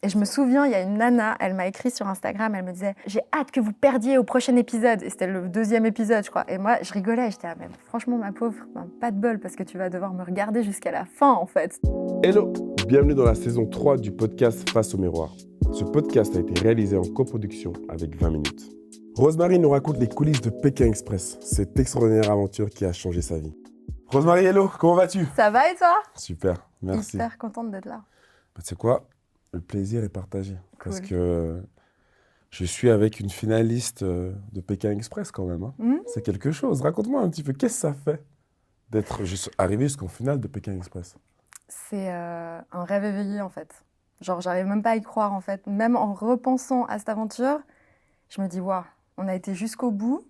Et je me souviens, il y a une nana, elle m'a écrit sur Instagram, elle me disait « J'ai hâte que vous perdiez au prochain épisode ». Et c'était le 2e épisode, je crois. Et moi, je rigolais, j'étais « Ah, mais franchement, ma pauvre, pas de bol, parce que tu vas devoir me regarder jusqu'à la fin, en fait. » Hello, bienvenue dans la saison 3 du podcast Face au miroir. Ce podcast a été réalisé en coproduction avec 20 minutes. Rosemary nous raconte les coulisses de Pékin Express, cette extraordinaire aventure qui a changé sa vie. Rosemary, hello, comment vas-tu? Ça va et toi? Super, merci. Hyper contente d'être là. Tu sais quoi? Le plaisir est partagé. Cool. Parce que je suis avec une finaliste de Pékin Express quand même. Hein. C'est quelque chose. Raconte-moi un petit peu, qu'est-ce que ça fait d'être arrivé jusqu'en finale de Pékin Express? C'est un rêve éveillé, en fait. Genre, j'arrive même pas à y croire, en fait. Même en repensant à cette aventure, je me dis, waouh, on a été jusqu'au bout.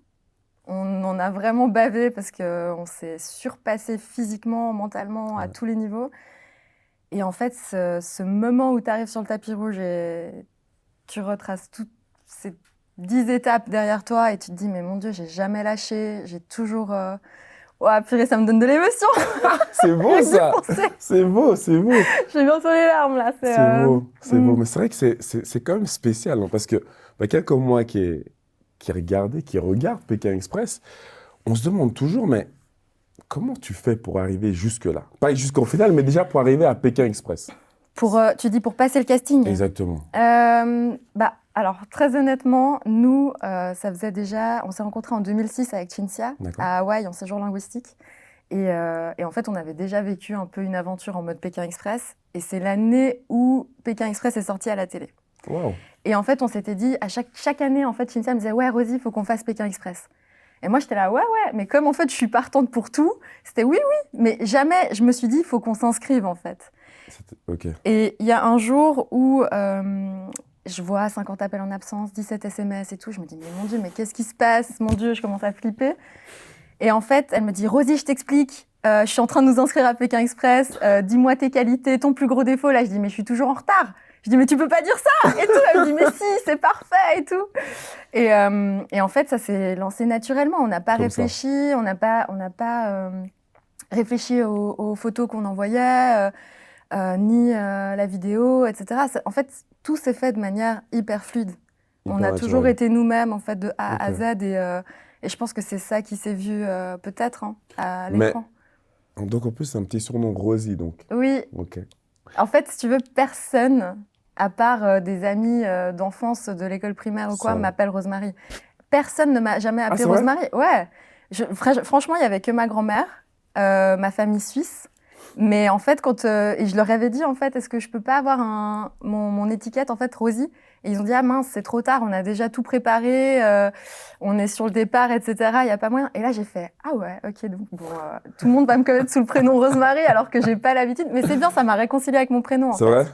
On en a vraiment bavé parce qu'on s'est surpassé physiquement, mentalement, à tous les niveaux. Et en fait, ce moment où tu arrives sur le tapis rouge et tu retraces toutes ces 10 étapes derrière toi et tu te dis, mais mon Dieu, j'ai jamais lâché, j'ai toujours... Ouah, purée, ça me donne de l'émotion. C'est beau ça. C'est beau, c'est beau. J'ai bientôt les larmes là. C'est beau, c'est beau. Mais c'est vrai que c'est quand même spécial, hein, parce que quelqu'un comme moi qui regarde Pékin Express, on se demande toujours, mais comment tu fais pour arriver jusque-là? Pas jusqu'en finale, mais déjà pour arriver à Pékin Express. Tu dis pour passer le casting? Exactement. Alors, très honnêtement, nous, ça faisait déjà... On s'est rencontrés en 2006 avec Cinzia, à Hawaï, en séjour linguistique. Et en fait, on avait déjà vécu un peu une aventure en mode Pékin Express. Et c'est l'année où Pékin Express est sorti à la télé. Wow. Et en fait, on s'était dit, à chaque année, en fait, Cinzia me disait « Ouais, Rosie, il faut qu'on fasse Pékin Express ». Et moi, j'étais là « Ouais, mais comme en fait, je suis partante pour tout, c'était oui, mais jamais je me suis dit « Il faut qu'on s'inscrive, en fait ». Okay. Et il y a un jour où je vois 50 appels en absence, 17 SMS et tout. Je me dis, mais mon Dieu, mais qu'est-ce qui se passe? Mon Dieu, je commence à flipper. Et en fait, elle me dit, Rosie, je t'explique. Je suis en train de nous inscrire à Pékin Express. Dis-moi tes qualités, ton plus gros défaut. Là, je dis, mais je suis toujours en retard. Je dis, mais tu peux pas dire ça et tout. Elle me dit, mais si, c'est parfait et tout. Et en fait, ça s'est lancé naturellement. On n'a pas réfléchi. On n'a pas réfléchi aux photos qu'on envoyait. Ni la vidéo, etc. En fait, tout s'est fait de manière hyper fluide. On a toujours été nous-mêmes, en fait, de A à Z. Et je pense que c'est ça qui s'est vu, peut-être, à l'écran. Donc, en plus, c'est un petit surnom, Rosie, donc. Oui. Okay. En fait, si tu veux, personne, à part des amis d'enfance de l'école primaire ou quoi, m'appelle Rosemary. Personne ne m'a jamais appelée Rosemary. Ouais. Franchement, il n'y avait que ma grand-mère, ma famille suisse. Mais en fait, et je leur avais dit, en fait, est-ce que je peux pas avoir mon étiquette, en fait, Rosie? Et ils ont dit, ah mince, c'est trop tard, on a déjà tout préparé, on est sur le départ, etc., il n'y a pas moyen. Et là, j'ai fait, ah ouais, ok, donc bon, tout le monde va me connaître sous le prénom Rosemary, alors que j'ai pas l'habitude. Mais c'est bien, ça m'a réconcilié avec mon prénom, en fait. C'est vrai?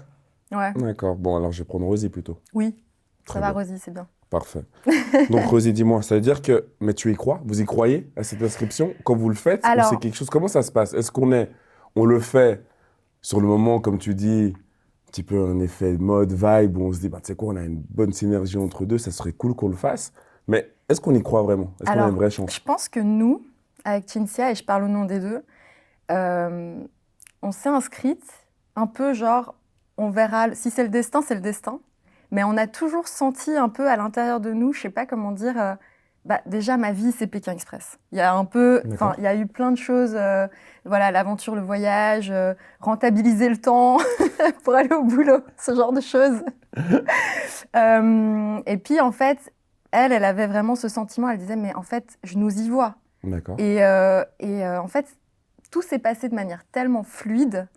Ouais. D'accord, bon, alors je vais prendre Rosie plutôt. Oui, Très ça va, bien. Rosie, c'est bien. Parfait. Donc, Rosie, dis-moi, ça veut dire que... Mais tu y crois? Vous y croyez à cette inscription? Quand vous le faites, ou c'est quelque chose... Comment ça se passe? Est-ce on le fait sur le moment, comme tu dis, un petit peu un effet mode, vibe, où on se dit, bah, tu sais quoi, on a une bonne synergie entre deux, ça serait cool qu'on le fasse. Mais est-ce qu'on y croit vraiment? Est-ce qu'on a une vraie chance? Je pense que nous, avec Cinzia, et je parle au nom des deux, on s'est inscrite un peu genre, on verra, si c'est le destin, c'est le destin. Mais on a toujours senti un peu à l'intérieur de nous, je sais pas comment dire, déjà ma vie c'est Pékin Express. Il y a il y a eu plein de choses, voilà, l'aventure, le voyage, rentabiliser le temps pour aller au boulot, ce genre de choses. Et puis en fait, elle avait vraiment ce sentiment, elle disait mais en fait je nous y vois. D'accord. Et en fait, tout s'est passé de manière tellement fluide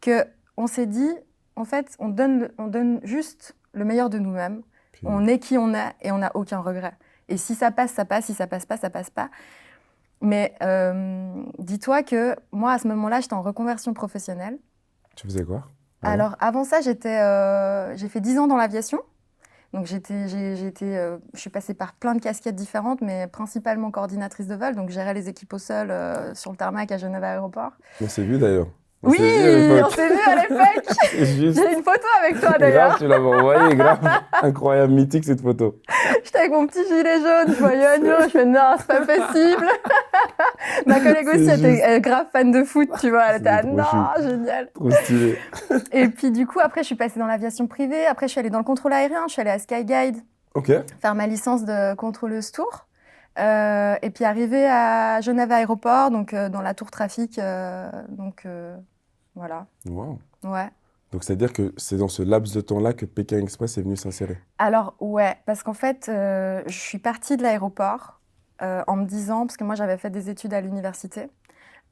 qu'on s'est dit, en fait, on donne juste le meilleur de nous-mêmes. On est qui on est et on n'a aucun regret. Et si ça passe, ça passe. Si ça passe pas, ça passe pas. Mais dis-toi que moi, à ce moment-là, j'étais en reconversion professionnelle. Tu faisais quoi? Alors, avant ça, j'ai fait 10 ans dans l'aviation. Donc, je suis passée par plein de casquettes différentes, mais principalement coordinatrice de vol. Donc, je gérais les équipes au sol sur le tarmac à Genève Aéroport. On s'est vu d'ailleurs. Oui, on s'est vu à l'époque. J'ai une photo avec toi d'ailleurs. Grave, tu l'avais envoyé, grave. Incroyable, mythique cette photo. J'étais avec mon petit gilet jaune, joyeux oignon. Je fais non, c'est pas possible. Ma collègue aussi était grave fan de foot, tu vois. Elle était non, génial. Trop stylé. Et puis du coup, après, je suis passée dans l'aviation privée. Après, je suis allée dans le contrôle aérien. Je suis allée à Skyguide. Ok. Faire ma licence de contrôleuse tour. Et puis arriver à Genève Aéroport, donc dans la tour trafic. Voilà. Wow. Ouais. Donc, c'est-à-dire que c'est dans ce laps de temps-là que Pékin Express est venu s'insérer? Alors, ouais, parce qu'en fait, je suis partie de l'aéroport en me disant, parce que moi, j'avais fait des études à l'université.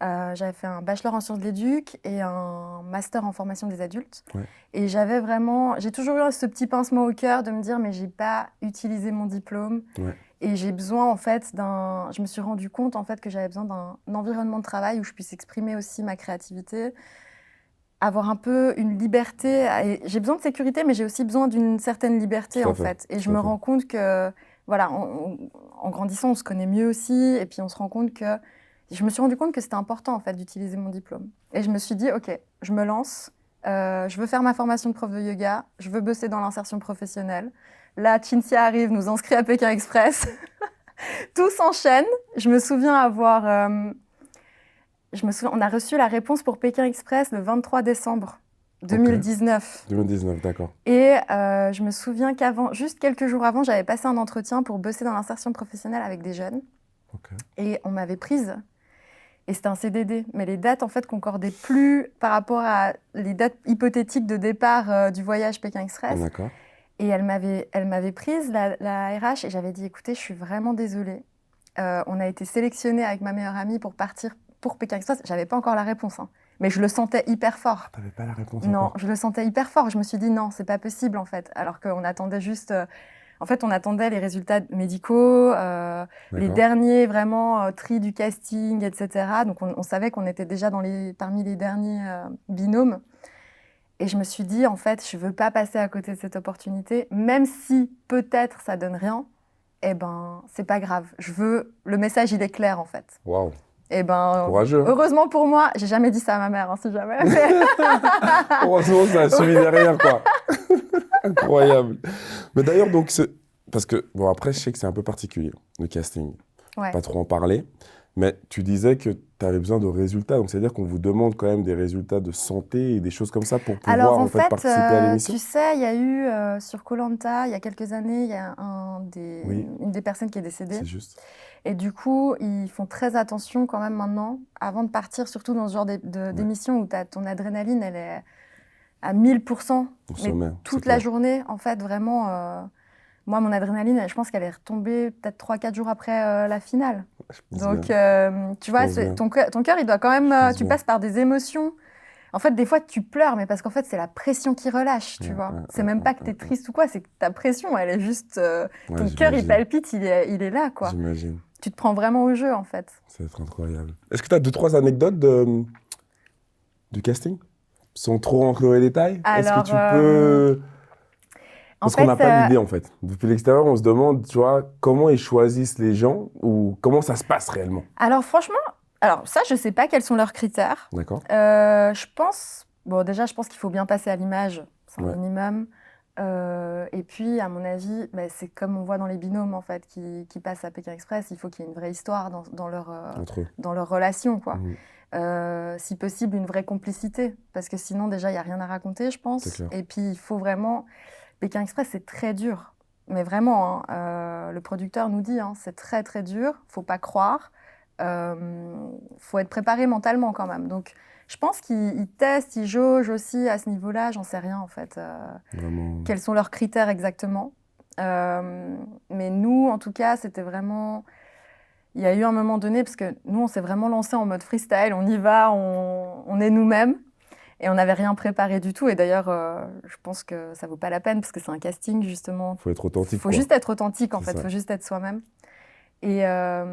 J'avais fait un bachelor en sciences de l'éduc et un master en formation des adultes. Ouais. Et j'ai toujours eu ce petit pincement au cœur de me dire, mais j'ai pas utilisé mon diplôme. Ouais. Et j'ai besoin, en fait, je me suis rendu compte, en fait, que j'avais besoin d'un environnement de travail où je puisse exprimer aussi ma créativité, avoir un peu une liberté. J'ai besoin de sécurité, mais j'ai aussi besoin d'une certaine liberté, en fait. Et je me rends compte que, voilà, en grandissant, on se connaît mieux aussi. Et puis, on se rend compte que... Je me suis rendu compte que c'était important, en fait, d'utiliser mon diplôme. Et je me suis dit, OK, je me lance. Je veux faire ma formation de prof de yoga. Je veux bosser dans l'insertion professionnelle. Là, Cinzia arrive, nous inscrit à Pékin Express. Tout s'enchaîne. Je me souviens on a reçu la réponse pour Pékin Express le 23 décembre 2019. 2019, d'accord. Et je me souviens juste quelques jours avant, j'avais passé un entretien pour bosser dans l'insertion professionnelle avec des jeunes. Okay. Et on m'avait prise. Et c'était un CDD. Mais les dates, en fait, concordaient plus par rapport à les dates hypothétiques de départ du voyage Pékin Express. D'accord. Et elle m'avait prise, la RH, et j'avais dit, écoutez, je suis vraiment désolée. On a été sélectionnés avec ma meilleure amie pour partir pour Pékin Express. J'avais pas encore la réponse, hein, mais je le sentais hyper fort. T'avais pas la réponse Non, encore. je le sentais hyper fort. Je me suis dit, non, c'est pas possible, en fait. Alors qu'on attendait juste... En fait, on attendait les résultats médicaux, les derniers vraiment tri du casting, etc. Donc, on savait qu'on était déjà parmi les derniers binômes. Et je me suis dit, en fait, je veux pas passer à côté de cette opportunité, même si peut-être ça donne rien. Eh ben, c'est pas grave. Le message, il est clair, en fait. Waouh. Eh ben, courageux. Heureusement pour moi, j'ai jamais dit ça à ma mère, hein, si jamais. Heureusement, ça a suivi derrière, quoi. Incroyable. Mais d'ailleurs, donc, parce que, bon, après, je sais que c'est un peu particulier, le casting. Ouais. Pas trop en parler. Mais tu disais que tu avais besoin de résultats. Donc, c'est-à-dire qu'on vous demande quand même des résultats de santé et des choses comme ça pour pouvoir Alors, en fait, participer à l'émission. Tu sais, il y a eu sur Koh-Lanta, il y a quelques années, il y a une des personnes qui est décédée. C'est juste. Et du coup, ils font très attention quand même maintenant, avant de partir, surtout dans ce genre d'émission où ton adrénaline, elle est à 1000%. Mais toute la journée, en fait, vraiment... Moi, mon adrénaline, je pense qu'elle est retombée peut-être 3-4 jours après la finale. Donc, tu vois, ton cœur, il doit quand même... tu passes par des émotions. En fait, des fois, tu pleures, mais parce qu'en fait, c'est la pression qui relâche, tu vois. C'est même pas que tu es triste ou quoi, c'est que ta pression, elle est juste... ton cœur, il palpite, il est là, quoi. J'imagine. Tu te prends vraiment au jeu, en fait. Ça va être incroyable. Est-ce que tu as 2-3 anecdotes du casting? Sans trop rentrer dans les détails? Est-ce que tu peux... Parce qu'on n'a pas d'idée, en fait. Depuis l'extérieur, on se demande, tu vois, comment ils choisissent les gens ou comment ça se passe réellement? Alors, franchement, ça, je ne sais pas quels sont leurs critères. D'accord. Je pense... Bon, déjà, je pense qu'il faut bien passer à l'image. C'est un minimum. Et puis, à mon avis, c'est comme on voit dans les binômes, en fait, qui passent à Pékin Express. Il faut qu'il y ait une vraie histoire dans leur relation, quoi. Si possible, une vraie complicité. Parce que sinon, déjà, il n'y a rien à raconter, je pense. Et puis, il faut vraiment... Pékin Express, c'est très dur. Mais vraiment, hein, le producteur nous dit, hein, c'est très, très dur. Il ne faut pas croire. Faut être préparé mentalement, quand même. Donc, je pense qu'ils testent, ils jaugent aussi à ce niveau-là. J'en sais rien, en fait. Quels sont leurs critères exactement. Mais nous, en tout cas, c'était vraiment... Il y a eu un moment donné, parce que nous, on s'est vraiment lancé en mode freestyle. On y va, on est nous-mêmes. Et on n'avait rien préparé du tout. Et d'ailleurs, je pense que ça ne vaut pas la peine, parce que c'est un casting, justement. Il faut être authentique. Il faut juste être authentique, en fait. Il faut juste être soi-même. Et à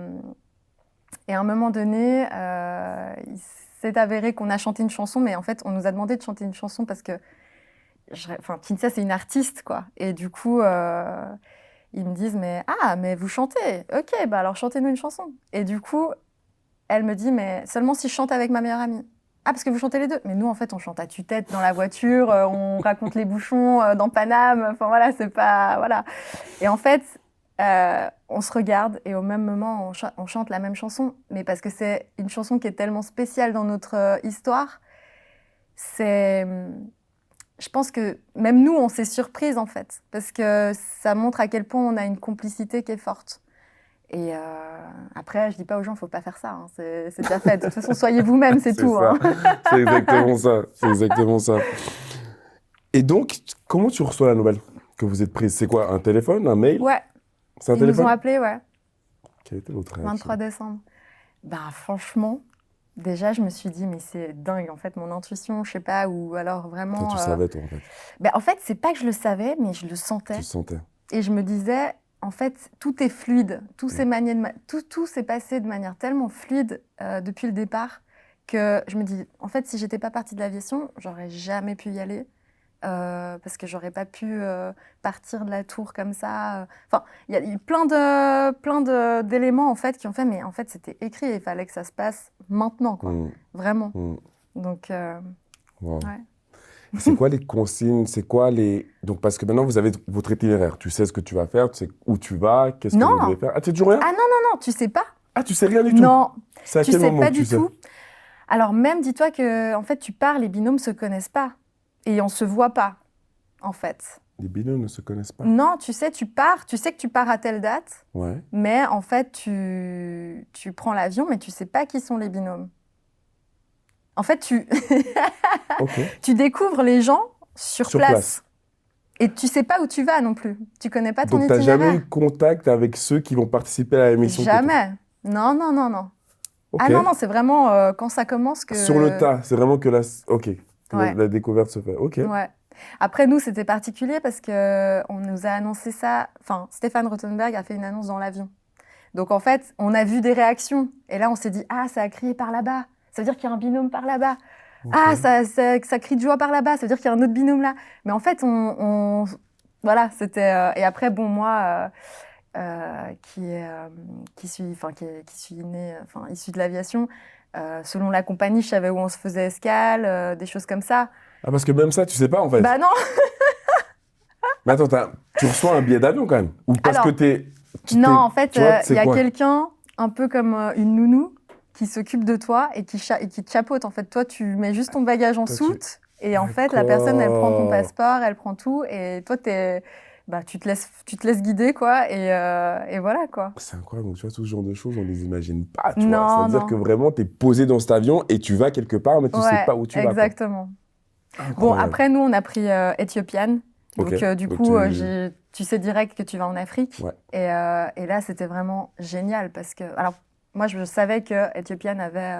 un moment donné, il s'est avéré qu'on a chanté une chanson, mais en fait, on nous a demandé de chanter une chanson parce que... Cinzia, c'est une artiste, quoi. Et du coup, ils me disent, mais vous chantez. OK, alors chantez-nous une chanson. Et du coup, elle me dit, mais seulement si je chante avec ma meilleure amie. Ah, parce que vous chantez les deux. Mais nous, en fait, on chante à tue-tête dans la voiture, on raconte les bouchons dans Paname. Enfin, voilà, c'est pas... Voilà. Et en fait, on se regarde et au même moment, on chante la même chanson. Mais parce que c'est une chanson qui est tellement spéciale dans notre histoire, je pense que même nous, on s'est surprise, en fait. Parce que ça montre à quel point on a une complicité qui est forte. Et après, je dis pas aux gens, faut pas faire ça. Hein. C'est déjà fait. De toute façon, soyez vous-même, c'est tout. Hein. C'est exactement ça. C'est exactement ça. Et donc, comment tu reçois la nouvelle que vous êtes prise? C'est quoi, un téléphone, un mail? Ouais. C'est un téléphone? Ils nous ont appelés, ouais. Quelle était votre réaction? 23 décembre. Ben, franchement, déjà, je me suis dit, mais c'est dingue, en fait, mon intuition, je sais pas, ou alors vraiment... Toi, tu savais, toi, en fait. Ben, en fait, c'est pas que je le savais, mais je le sentais. Tu le sentais. Et je me disais, en fait, tout est fluide. Tout s'est passé de manière tellement fluide depuis le départ que je me dis, en fait, si j'étais pas partie de l'aviation, j'aurais jamais pu y aller. Parce que j'aurais pas pu partir de la tour comme ça. Enfin, il y a eu plein d'éléments en fait qui ont fait, mais en fait c'était écrit, il fallait que ça se passe maintenant, quoi. Vraiment. Donc, wow. Ouais. C'est quoi les consignes? C'est quoi les... Donc, parce que maintenant, vous avez votre itinéraire. Tu sais ce que tu vas faire, tu sais où tu vas, qu'est-ce que vous devez faire. Ah, tu sais toujours rien? Ah non, tu sais pas. Ah, tu sais rien du tout? Non, c'est à tu quel sais moment pas que du tu sais? tout. Alors même, dis-toi que en fait, tu pars, les binômes se connaissent pas. Et on se voit pas, en fait. Les binômes ne se connaissent pas? Non, tu sais que tu pars à telle date, ouais. Mais en fait, tu prends l'avion, mais tu sais pas qui sont les binômes. En fait, tu découvres les gens sur place. Et tu sais pas où tu vas non plus. Tu connais pas ton itinéraire. Donc, tu n'as jamais eu contact avec ceux qui vont participer à l'émission? Jamais. Non. Okay. Ah non, c'est vraiment quand ça commence que... Sur le tas, c'est vraiment que la... Ok. Ouais. La découverte se fait. Ok. Ouais. Après, nous, c'était particulier parce qu'on nous a annoncé ça... Enfin, Stéphane Rothenberg a fait une annonce dans l'avion. Donc, en fait, on a vu des réactions. Et là, on s'est dit, ah, ça a crié par là-bas. Ça veut dire qu'il y a un binôme par là-bas. Okay. Ah, ça crie de joie par là-bas. Ça veut dire qu'il y a un autre binôme là. Mais en fait, voilà, c'était... Et après, bon, moi... qui suis née, issue de l'aviation. Selon la compagnie, je savais où on se faisait escale, des choses comme ça. Ah, parce que même ça, tu sais pas en fait? Bah non. Mais attends, tu reçois un billet d'avion quand même? Ou parce Alors, que non, en fait, il y a quelqu'un, un peu comme une nounou, qui s'occupe de toi et qui te chapeaute. En fait, toi, tu mets juste ton bagage en soute et en fait, la personne, elle prend ton passeport, elle prend tout et toi, tu te laisses guider, quoi, et voilà, quoi. C'est incroyable, donc tu vois, tout ce genre de choses, on les imagine pas, tu vois. C'est-à-dire que vraiment, tu es posé dans cet avion et tu vas quelque part, mais tu sais pas où tu vas. Exactement. Bon, après, nous, on a pris Ethiopian. Donc, du coup, tu sais direct que tu vas en Afrique. Ouais. Et là, c'était vraiment génial parce que... Alors, moi, je savais que Ethiopian avait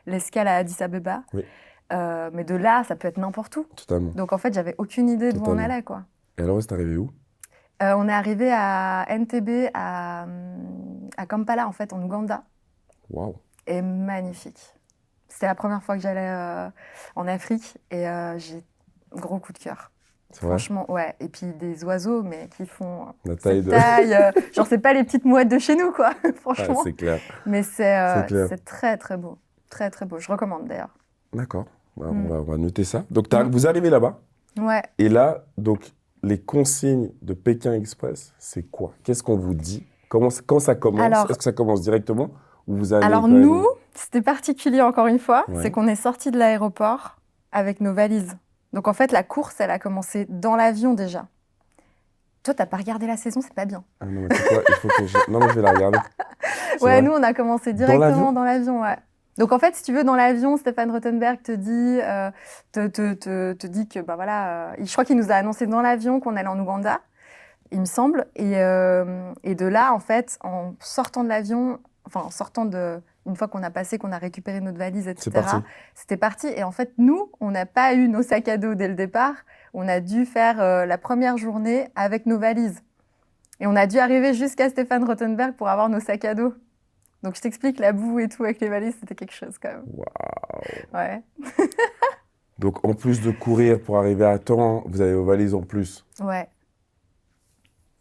l'escale à Addis Abeba. Oui. Mais de là, ça peut être n'importe où. Totalement. Donc, en fait, j'avais aucune idée d'où on allait, quoi. Et alors, c'est arrivé où? On est arrivé à Entebbe, à Kampala, en fait, en Ouganda. Waouh. Et magnifique. C'était la première fois que j'allais en Afrique et j'ai gros coup de cœur. Franchement, ouais. Et puis des oiseaux, mais qui font la taille genre, c'est pas les petites mouettes de chez nous, quoi. Franchement. Ah, c'est clair. Mais c'est très, très beau. Très, très beau. Je recommande, d'ailleurs. D'accord. On va noter ça. Donc, vous arrivez là-bas. Ouais. Et là, donc, les consignes de Pékin Express, c'est quoi? Qu'est-ce qu'on vous dit? Quand ça commence? Est-ce que ça commence directement ou vous allez Alors, nous, c'était particulier, encore une fois. Ouais. C'est qu'on est sortis de l'aéroport avec nos valises. Donc, en fait, la course, elle a commencé dans l'avion, déjà. Toi, t'as pas regardé la saison, c'est pas bien. Ah non, mais c'est quoi? Il faut que non, mais je vais la regarder. Ouais, vrai. Nous, on a commencé directement dans l'avion, ouais. Donc, en fait, si tu veux, dans l'avion, Stéphane Rothenberg te dit, que, bah voilà, je crois qu'il nous a annoncé dans l'avion qu'on allait en Ouganda, il me semble. Et de là, en fait, en sortant de l'avion, une fois qu'on a passé, qu'on a récupéré notre valise, etc., c'était parti. Et en fait, nous, on n'a pas eu nos sacs à dos dès le départ. On a dû faire la première journée avec nos valises. Et on a dû arriver jusqu'à Stéphane Rothenberg pour avoir nos sacs à dos. Donc, je t'explique, la boue et tout avec les valises, c'était quelque chose quand même. Waouh. Ouais. Donc, en plus de courir pour arriver à temps, vous avez vos valises en plus. Ouais.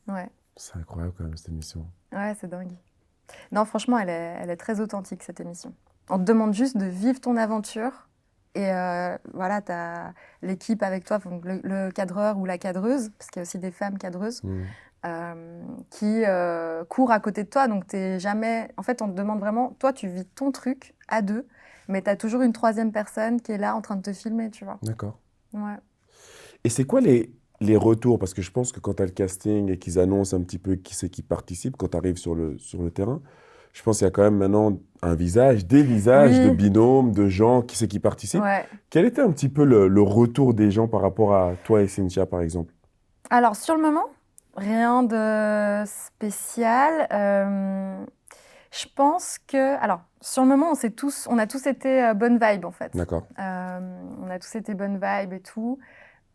Ouais. C'est incroyable quand même, cette émission. Ouais, c'est dingue. Non, franchement, elle est très authentique, cette émission. On te demande juste de vivre ton aventure Et voilà, tu as l'équipe avec toi, donc le cadreur ou la cadreuse, parce qu'il y a aussi des femmes cadreuses, qui courent à côté de toi. Donc, t'es jamais... En fait, on te demande vraiment... Toi, tu vis ton truc à deux, mais tu as toujours une troisième personne qui est là en train de te filmer, tu vois. D'accord. Ouais. Et c'est quoi les retours? Parce que je pense que quand tu as le casting et qu'ils annoncent un petit peu qui c'est qui participe, quand tu arrives sur le terrain, je pense qu'il y a quand même maintenant un visage, des visages de binômes, de gens qui c'est qui participent. Ouais. Quel était un petit peu le retour des gens par rapport à toi et Cynthia, par exemple? Alors, sur le moment, rien de spécial. Je pense que... Alors, sur le moment, on a tous été bonne vibe, en fait. D'accord. On a tous été bonne vibe et tout.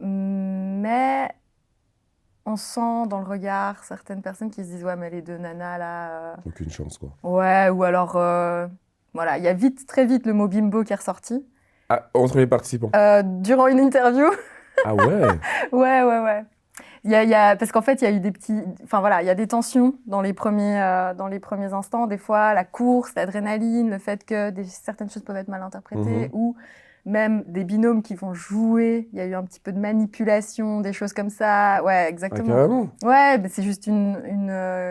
Mais on sent dans le regard certaines personnes qui se disent « Ouais, mais les deux nanas, là... Aucune chance, quoi. Ouais, ou alors... Voilà, il y a très vite le mot bimbo qui est ressorti. Ah, entre les participants? Durant une interview. Ah ouais? Ouais. Parce qu'en fait, il y a eu des petits... Enfin voilà, il y a des tensions dans les premiers instants. Des fois, la course, l'adrénaline, le fait que certaines choses peuvent être mal interprétées, ou même des binômes qui vont jouer. Il y a eu un petit peu de manipulation, des choses comme ça. Ouais, exactement. Ah, carrément? Ouais, mais c'est juste un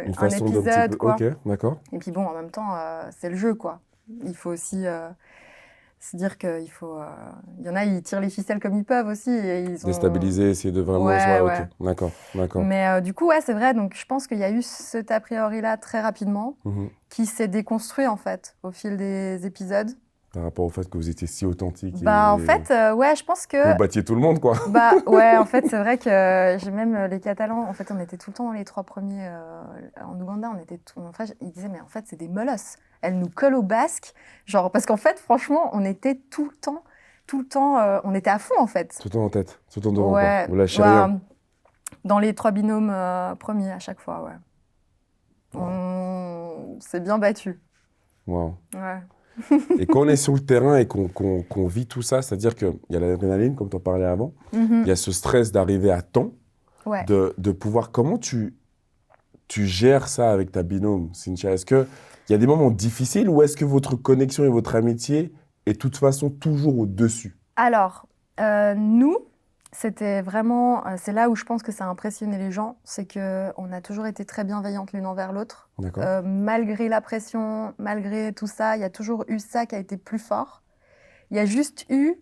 épisode, quoi. Ok, d'accord. Et puis bon, en même temps, c'est le jeu, quoi. Il faut aussi... se dire qu'il faut... Il y en a, ils tirent les ficelles comme ils peuvent aussi. Et ils ont... Déstabiliser, essayer de vraiment... Ouais. Ok, d'accord. Mais du coup, ouais, c'est vrai. Donc, je pense qu'il y a eu cet a priori-là très rapidement qui s'est déconstruit, en fait, au fil des épisodes. Par rapport au fait que vous étiez si authentique. En fait, ouais, je pense que... Vous battiez tout le monde, quoi. Ouais, en fait, c'est vrai que j'ai même les Catalans... En fait, on était tout le temps dans les 3 premiers... en Ouganda, enfin, ils disaient, mais en fait, c'est des molosses. Elles nous collent au basque. Genre, parce qu'en fait, franchement, on était tout le temps, on était à fond, en fait. Tout le temps en tête, tout le temps devant, ouais, quoi. Vous lâchez rien. Dans les 3 binômes premiers, à chaque fois, ouais. Wow. On s'est bien battu. Wow. Ouais. Et quand on est sur le terrain et qu'on vit tout ça, c'est-à-dire qu'il y a l'adrénaline, comme tu en parlais avant, il y a ce stress d'arriver à temps, de pouvoir... Comment tu gères ça avec ta binôme, Cynthia? Est-ce qu'il y a des moments difficiles ou est-ce que votre connexion et votre amitié est de toute façon toujours au-dessus? Alors, nous, c'était vraiment... c'est là où je pense que ça a impressionné les gens, c'est qu'on a toujours été très bienveillantes l'une envers l'autre. Malgré la pression, malgré tout ça, il y a toujours eu ça qui a été plus fort. Il y a juste eu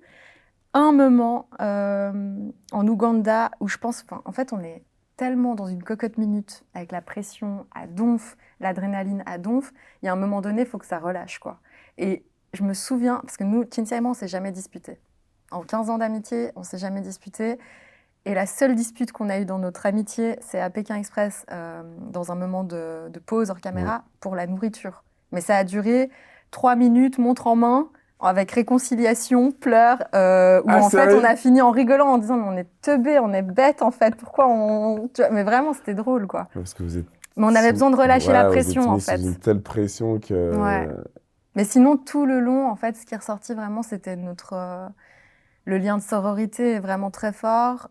un moment en Ouganda où je pense... En fait, on est tellement dans une cocotte minute, avec la pression à donf, l'adrénaline à donf. Il y a un moment donné, il faut que ça relâche, quoi. Et je me souviens, parce que nous, Cynthia et moi, on ne s'est jamais disputés. En 15 ans d'amitié, on ne s'est jamais disputés. Et la seule dispute qu'on a eue dans notre amitié, c'est à Pékin Express, dans un moment de pause hors caméra, pour la nourriture. Mais ça a duré 3 minutes, montre en main, avec réconciliation, pleurs, où en fait on a fini en rigolant, en disant mais on est teubés, on est bêtes en fait, pourquoi on... Tu vois, mais vraiment c'était drôle, quoi. Parce que vous êtes... Mais on avait besoin de relâcher la pression, en fait. Sous une telle pression que... Ouais. Mais sinon, tout le long, en fait, ce qui est ressorti vraiment, c'était le lien de sororité est vraiment très fort,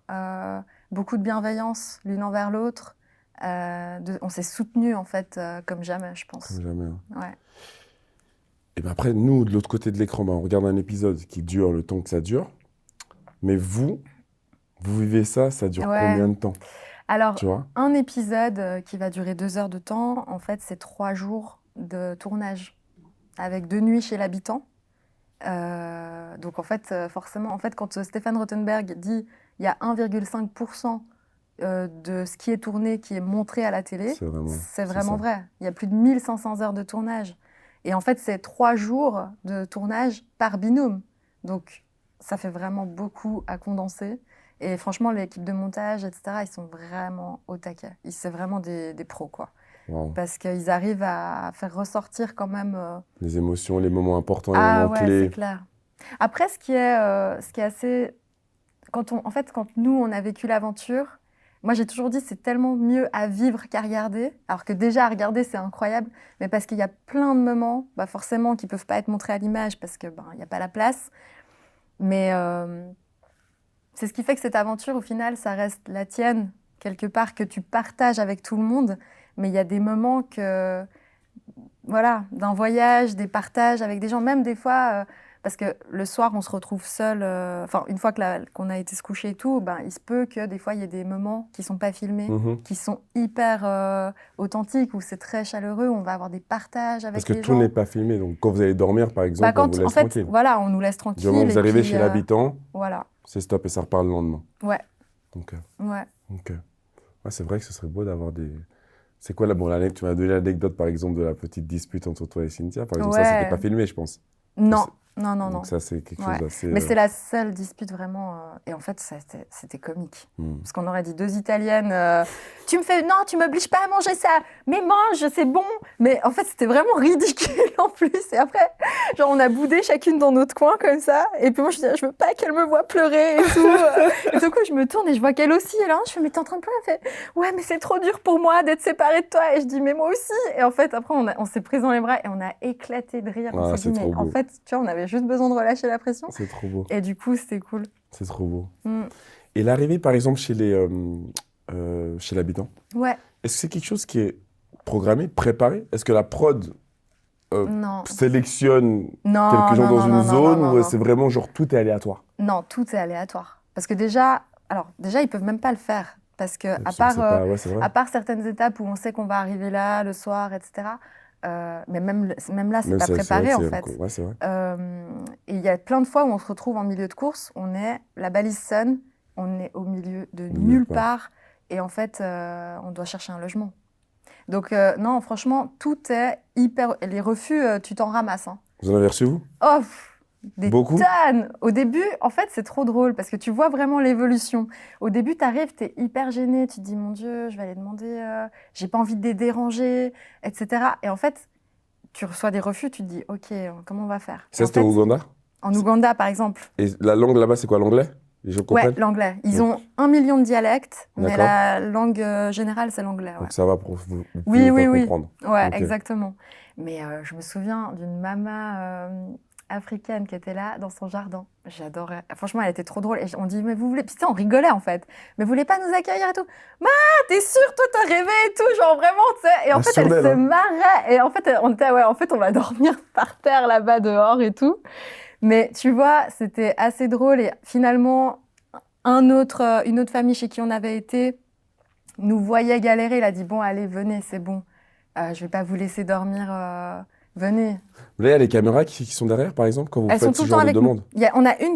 beaucoup de bienveillance l'une envers l'autre. On s'est soutenus, en fait, comme jamais, je pense. Comme jamais. Hein. Ouais. Et bien après, nous, de l'autre côté de l'écran, on regarde un épisode qui dure le temps que ça dure. Mais vous vivez ça dure combien de temps? Alors, un épisode qui va durer 2 heures de temps, en fait, c'est 3 jours de tournage, avec 2 nuits chez l'habitant. Donc, en fait, forcément, en fait, quand Stéphane Rothenberg dit il y a 1,5% de ce qui est tourné qui est montré à la télé, c'est vraiment vrai. Il y a plus de 1500 heures de tournage. Et en fait, c'est 3 jours de tournage par binôme. Donc, ça fait vraiment beaucoup à condenser. Et franchement, l'équipe de montage, etc., ils sont vraiment au taquet. C'est vraiment des pros, quoi. Wow. Parce qu'ils arrivent à faire ressortir quand même... les émotions, les moments importants, les moments clés. C'est clair. Après, ce qui est assez... Quand nous, on a vécu l'aventure, moi, j'ai toujours dit c'est tellement mieux à vivre qu'à regarder. Alors que déjà, à regarder, c'est incroyable. Mais parce qu'il y a plein de moments, forcément, qui ne peuvent pas être montrés à l'image parce qu'il n'y a pas la place. Mais c'est ce qui fait que cette aventure, au final, ça reste la tienne, quelque part, que tu partages avec tout le monde. Mais il y a des moments d'un voyage, des partages avec des gens, même des fois, parce que le soir, on se retrouve seul. Une fois qu'on a été se coucher et tout, il se peut que des fois, il y ait des moments qui ne sont pas filmés, qui sont hyper authentiques, où c'est très chaleureux, où on va avoir des partages avec les gens. Parce que tout n'est pas filmé. Donc, quand vous allez dormir, par exemple, on vous laisse tranquille. Voilà, on nous laisse tranquille. Du moment que vous arrivez chez l'habitant, voilà. c'est stop et ça repart le lendemain. Ouais. Ok. Ouais. Ouais, c'est vrai que ce serait beau d'avoir des... C'est quoi tu m'as donné l'anecdote, par exemple, de la petite dispute entre toi et Cynthia. Par exemple, ça, c'était pas filmé, je pense. Non. Non. Donc ça, c'est quelque chose d'assez... Mais c'est la seule dispute vraiment... Et en fait, c'était comique. Parce qu'on aurait dit deux Italiennes, tu m'obliges pas à manger ça, mais mange, c'est bon. Mais en fait, c'était vraiment ridicule en plus. Et après, genre, on a boudé chacune dans notre coin comme ça. Et puis moi, je disais, je veux pas qu'elle me voie pleurer et tout. Et du coup, je me tourne et je vois qu'elle aussi. Et là, je fais, mais t'es en train de pleurer? Elle fait, ouais, mais c'est trop dur pour moi d'être séparée de toi. Et je dis, mais moi aussi. Et en fait, après, on s'est pris dans les bras et on a éclaté de rire. On s'est dit, mais en fait, tu vois, on avait juste besoin de relâcher la pression. C'est trop beau. Et du coup, c'était cool. C'est trop beau. Et l'arrivée, par exemple, chez l'habitant, est-ce que c'est quelque chose qui est programmé, préparé? Est-ce que la prod sélectionne quelques gens dans une zone ou c'est vraiment genre tout est aléatoire? Non, tout est aléatoire. Parce que déjà, ils peuvent même pas le faire. Parce que à part certaines étapes où on sait qu'on va arriver là, le soir, etc., mais même là, c'est pas préparé en fait. Ouais, c'est vrai. Et il y a plein de fois où on se retrouve en milieu de course, la balise sonne, on est au milieu de nulle part, et en fait, on doit chercher un logement. Donc non, franchement, tout est hyper... Les refus, tu t'en ramasses. Hein. Vous en avez reçu, vous? Oh, des tonnes. Au début, en fait, c'est trop drôle parce que tu vois vraiment l'évolution. Au début, tu arrives, tu es hyper gêné, tu te dis, mon Dieu, je vais aller demander, j'ai pas envie de les déranger, etc. Et en fait, tu reçois des refus, tu te dis, ok, comment on va faire? Ça, c'était au Ouganda? En Ouganda, par exemple. Et la langue là-bas, c'est quoi, l'anglais? Les gens comprennent? Ouais, l'anglais. Ils ont 1 million de dialectes, mais la langue générale, c'est l'anglais. Ouais. Donc ça va pour vous comprendre. Ouais, exactement. Mais je me souviens d'une maman africaine qui était là dans son jardin. J'adorais. Franchement, elle était trop drôle. Et on dit, mais vous voulez... Puis on rigolait en fait. Mais vous voulez pas nous accueillir et tout? Ma, t'es sûre, toi t'as rêvé et tout, genre vraiment, tu sais. Et en fait, elle se marrait. Et en fait, on était, on va dormir par terre là-bas dehors et tout. Mais tu vois, c'était assez drôle. Et finalement, une autre famille chez qui on avait été nous voyait galérer. Il a dit, bon, allez, venez, c'est bon. Je vais pas vous laisser dormir. Venez. Là, il y a les caméras qui sont derrière, par exemple, quand vous faites ce genre de demande?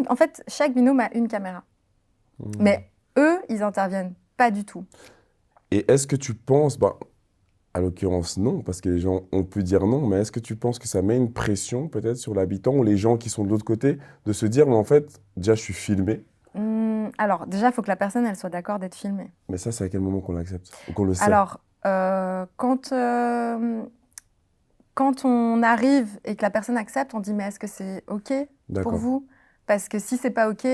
En fait, chaque binôme a une caméra. Mais eux, ils interviennent pas du tout. Et est-ce que tu penses, à l'occurrence non, parce que les gens ont pu dire non, mais est-ce que tu penses que ça met une pression peut-être sur l'habitant ou les gens qui sont de l'autre côté de se dire, mais en fait, déjà, je suis filmé? Alors, déjà, il faut que la personne, elle soit d'accord d'être filmée. Mais ça, c'est à quel moment qu'on l'accepte ou qu'on le sait? Alors, quand on arrive et que la personne accepte, on dit mais est-ce que c'est OK pour vous? Parce que si c'est pas OK,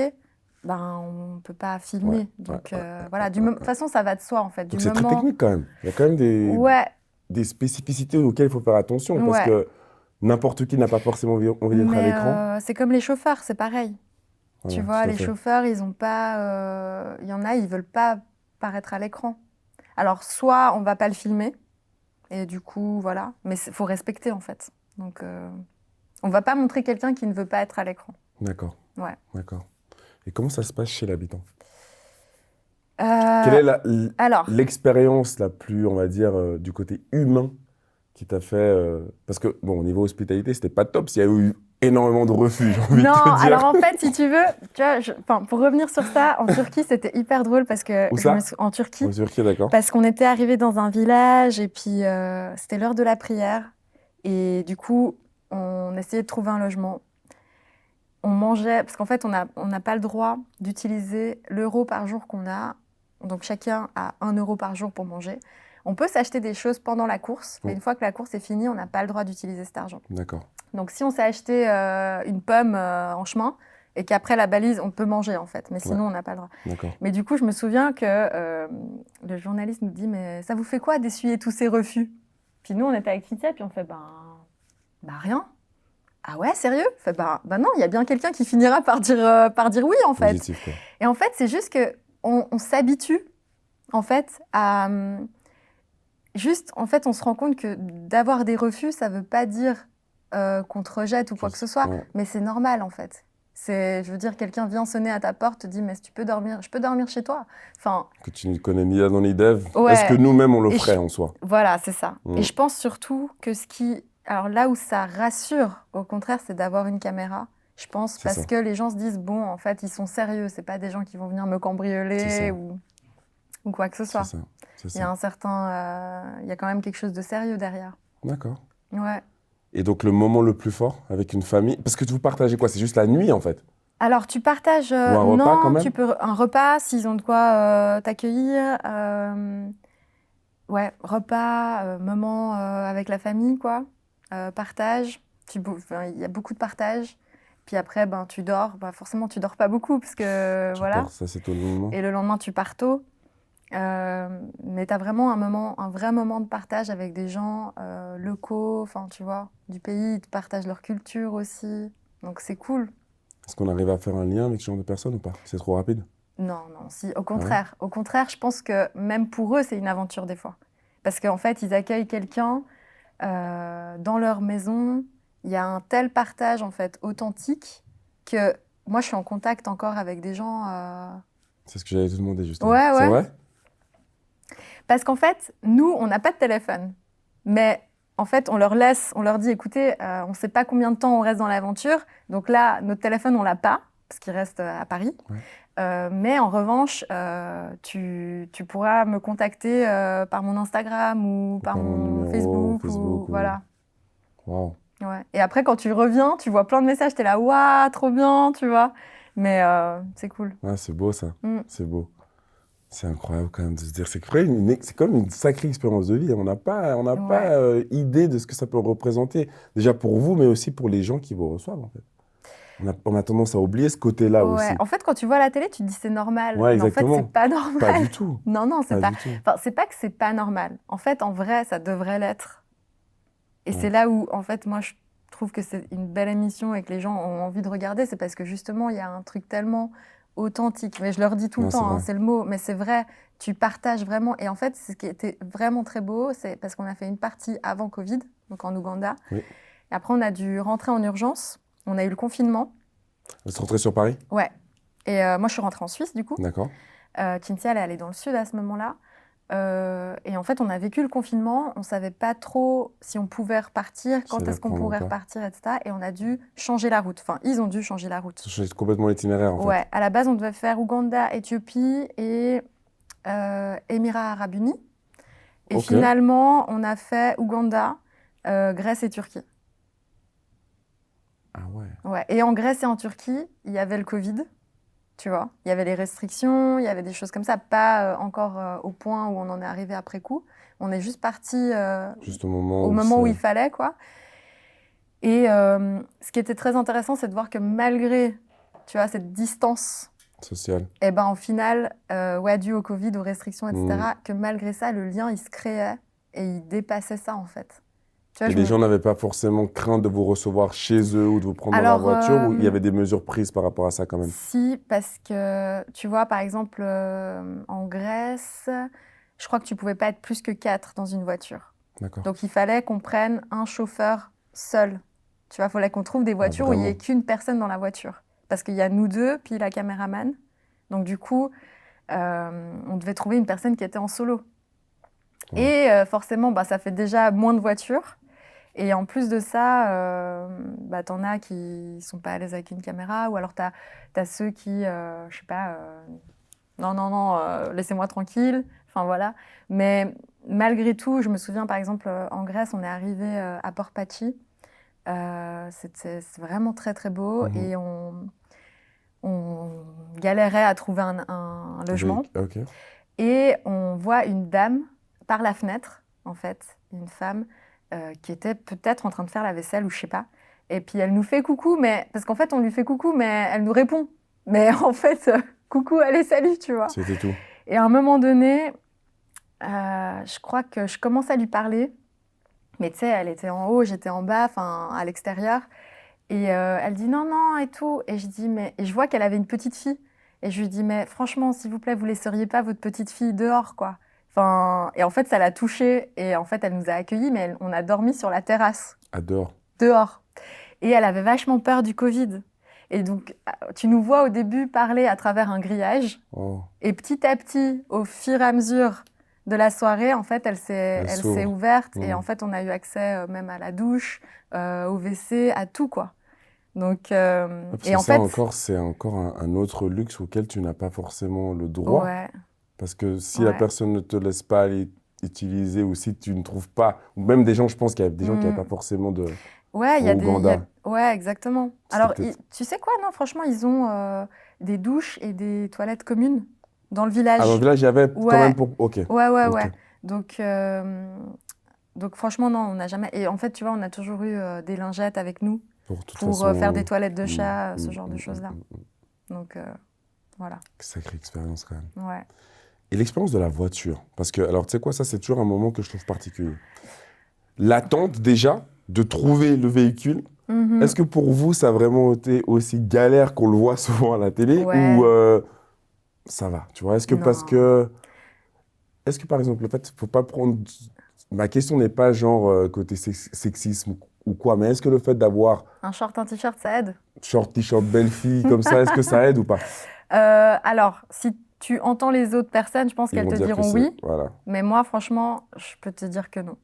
on peut pas filmer. Donc voilà, de toute façon ça va de soi en fait. Donc c'est très technique quand même. Il y a quand même des spécificités auxquelles il faut faire attention parce que n'importe qui n'a pas forcément envie d'être à l'écran. C'est comme les chauffeurs, c'est pareil. Tu vois, les chauffeurs, ils ont pas... Il y en a, ils veulent pas paraître à l'écran. Alors soit on va pas le filmer, et du coup, voilà. Mais il faut respecter, en fait. Donc, on ne va pas montrer quelqu'un qui ne veut pas être à l'écran. D'accord. Ouais. D'accord. Et comment ça se passe chez l'habitant? Quelle est l'expérience la plus, on va dire, du côté humain qui t'a fait... Parce que, bon, au niveau hospitalité, c'était pas top s'il y a eu énormément de refus, j'ai envie de te dire. Non, alors en fait, si tu veux, tu vois, pour revenir sur ça, en Turquie, c'était hyper drôle parce que... Où ça? En Turquie. En Turquie, d'accord. Parce qu'on était arrivés dans un village et puis c'était l'heure de la prière. Et du coup, on essayait de trouver un logement. On mangeait, parce qu'en fait, on n'a pas le droit d'utiliser l'euro par jour qu'on a. Donc chacun a 1 euro par jour pour manger. On peut s'acheter des choses pendant la course, mais une fois que la course est finie, on n'a pas le droit d'utiliser cet argent. D'accord. Donc si on s'est acheté une pomme en chemin et qu'après la balise, on peut manger en fait, mais sinon on n'a pas le droit. D'accord. Mais du coup, je me souviens que le journaliste nous dit « Mais ça vous fait quoi d'essuyer tous ces refus ?» Puis nous, on était avec Cynthia, puis on fait « rien. » Ah ouais, sérieux? Fait non, il y a bien quelqu'un qui finira par dire oui en fait. Positif, quoi. Et en fait, c'est juste que on s'habitue en fait à juste en fait on se rend compte que d'avoir des refus, ça veut pas dire qu'on te rejette ou quoi que ce soit, mais c'est normal en fait. Je veux dire, quelqu'un vient sonner à ta porte, te dit mais tu peux dormir, je peux dormir chez toi. Enfin, que tu ne connais ni Adam ni Dev. Est-ce que nous-mêmes on le ferait en soi? Voilà, c'est ça. Et je pense surtout que alors là où ça rassure, au contraire, c'est d'avoir une caméra. Je pense parce que les gens se disent bon, en fait, ils sont sérieux. C'est pas des gens qui vont venir me cambrioler ou quoi que ce soit. Il y a il y a quand même quelque chose de sérieux derrière. D'accord. Ouais. Et donc le moment le plus fort avec une famille, parce que vous partagez quoi? C'est juste la nuit en fait? Alors tu partages un repas quand même? Tu peux un repas s'ils ont de quoi t'accueillir. Ouais, repas, moment avec la famille quoi. Partage. Il y a beaucoup de partage. Puis après, ben, tu dors. Bah, forcément, tu dors pas beaucoup parce que voilà. Ça, c'est tôt le lendemain. Et le lendemain, tu pars tôt. Mais tu as vraiment un vrai moment de partage avec des gens locaux, enfin, tu vois, du pays. Ils te partagent leur culture aussi. Donc, c'est cool. Est-ce qu'on arrive à faire un lien avec ce genre de personnes ou pas? C'est trop rapide? Non, si, au contraire. Au contraire, je pense que même pour eux, c'est une aventure des fois. Parce qu'en fait, ils accueillent quelqu'un dans leur maison. Il y a un tel partage, en fait, authentique que moi, je suis en contact encore avec des gens... C'est ce que j'allais te demander, justement. Ouais. C'est vrai? Parce qu'en fait, nous, on n'a pas de téléphone. Mais en fait, on leur dit, écoutez, on ne sait pas combien de temps on reste dans l'aventure. Donc là, notre téléphone, on ne l'a pas, parce qu'il reste à Paris. Ouais. Mais en revanche, tu pourras me contacter par mon Instagram ou par mon numéro, Facebook. Ou... Voilà. Wow. Ouais. Et après, quand tu reviens, tu vois plein de messages. Tu es là, waouh, trop bien, tu vois. Mais c'est cool. Ah, c'est beau ça. C'est beau. C'est incroyable quand même de se dire. C'est comme une sacrée expérience de vie. On n'a pas idée de ce que ça peut représenter. Déjà pour vous, mais aussi pour les gens qui vous reçoivent en fait. On a tendance à oublier ce côté-là aussi. En fait, quand tu vois la télé, tu te dis c'est normal. Ouais, exactement. Mais en fait, c'est pas normal. Pas du tout. Non, c'est pas. Enfin, c'est pas que c'est pas normal. En fait, en vrai, ça devrait l'être. Et c'est là où, en fait, moi, je trouve que c'est une belle émission et que les gens ont envie de regarder. C'est parce que justement, il y a un truc tellement authentique. Mais je leur dis tout le temps, c'est le mot, mais c'est vrai. Tu partages vraiment. Et en fait, ce qui était vraiment très beau, c'est parce qu'on a fait une partie avant Covid, donc en Ouganda. Oui. Et après, on a dû rentrer en urgence. On a eu le confinement. Vous êtes rentrée sur Paris? Ouais. Et moi, je suis rentrée en Suisse, du coup. D'accord. Cynthia, elle est allée dans le sud à ce moment-là. Et en fait, on a vécu le confinement. On ne savait pas trop si on pouvait repartir, quand est-ce qu'on pourrait repartir, etc. Et on a dû changer la route. Enfin, ils ont dû changer la route. Changer complètement l'itinéraire, en fait. Ouais. À la base, on devait faire Ouganda, Éthiopie et Émirats Arabes Unis. Et finalement, on a fait Ouganda, Grèce et Turquie. Ah ouais. Ouais. Et en Grèce et en Turquie, il y avait le Covid, tu vois. Il y avait les restrictions, il y avait des choses comme ça, pas encore au point où on en est arrivé après coup. On est juste parti juste au moment où il fallait, quoi. Et ce qui était très intéressant, c'est de voir que malgré, tu vois, cette distance sociale, et ben, au final, dû au Covid, aux restrictions, etc., que malgré ça, le lien, il se créait et il dépassait ça, en fait. Et les gens n'avaient pas forcément crainte de vous recevoir chez eux ou de vous prendre dans la voiture, ou il y avait des mesures prises par rapport à ça quand même? Si, parce que tu vois, par exemple, en Grèce, je crois que tu ne pouvais pas être plus que 4 dans une voiture. D'accord. Donc il fallait qu'on prenne un chauffeur seul. Tu vois, il fallait qu'on trouve des voitures où il n'y ait qu'une personne dans la voiture. Parce qu'il y a nous deux, puis la caméraman. Donc du coup, on devait trouver une personne qui était en solo. Ouais. Et forcément, ça fait déjà moins de voitures. Et en plus de ça, t'en as qui sont pas à l'aise avec une caméra, ou alors t'as ceux qui, je sais pas, non, laissez-moi tranquille. Enfin voilà. Mais malgré tout, je me souviens par exemple en Grèce, on est arrivé à Port Pachi. C'est vraiment très très beau et on galérait à trouver un logement. Okay. Et on voit une dame par la fenêtre, en fait, une femme. Qui était peut-être en train de faire la vaisselle ou je sais pas. Et puis elle nous fait coucou, parce qu'en fait on lui fait coucou, mais elle nous répond. Mais en fait, coucou, allez, salut, tu vois. C'était tout. Et à un moment donné, je crois que je commence à lui parler. Mais tu sais, elle était en haut, j'étais en bas, enfin à l'extérieur. Et elle dit non et tout. Et je dis et je vois qu'elle avait une petite fille. Et je lui dis mais franchement, s'il vous plaît, vous laisseriez pas votre petite fille dehors, quoi. Et en fait, ça l'a touchée. Et en fait, elle nous a accueillis, mais on a dormi sur la terrasse. À dehors. dehors. Et elle avait vachement peur du Covid. Et donc, tu nous vois au début parler à travers un grillage. Oh. Et petit à petit, au fur et à mesure de la soirée, en fait, elle s'est ouverte. Et en fait, on a eu accès même à la douche, au WC, à tout, quoi. Donc, et en fait, c'est encore un autre luxe auquel tu n'as pas forcément le droit. Ouais. Parce que si la personne ne te laisse pas aller utiliser, ou si tu ne trouves pas, ou même des gens, je pense qu'il y a des gens qui n'avaient pas forcément de... Ouais, ouais, exactement. Alors, tu sais quoi, non, franchement, ils ont des douches et des toilettes communes dans le village. Ah, dans le village, il y avait quand même pour... Ok. Ouais. Donc, franchement, non, on n'a jamais... Et en fait, tu vois, on a toujours eu des lingettes avec nous pour faire des toilettes de chat, ce genre de choses-là. Donc, voilà. Sacrée expérience, quand même. Ouais. Et l'expérience de la voiture, parce que, alors, tu sais quoi, ça, c'est toujours un moment que je trouve particulier. L'attente, déjà, de trouver le véhicule, est-ce que pour vous, ça a vraiment été aussi galère qu'on le voit souvent à la télé, ou ça va, tu vois? Est-ce que par exemple, le fait, faut pas prendre... Ma question n'est pas genre côté sexisme ou quoi, mais est-ce que le fait d'avoir... Un short, un t-shirt, ça aide? Short, t-shirt, belle fille, comme ça, est-ce que ça aide ou pas? Alors, si tu entends les autres personnes, je pense qu'elles te diront oui. Voilà. Mais moi, franchement, je peux te dire que non.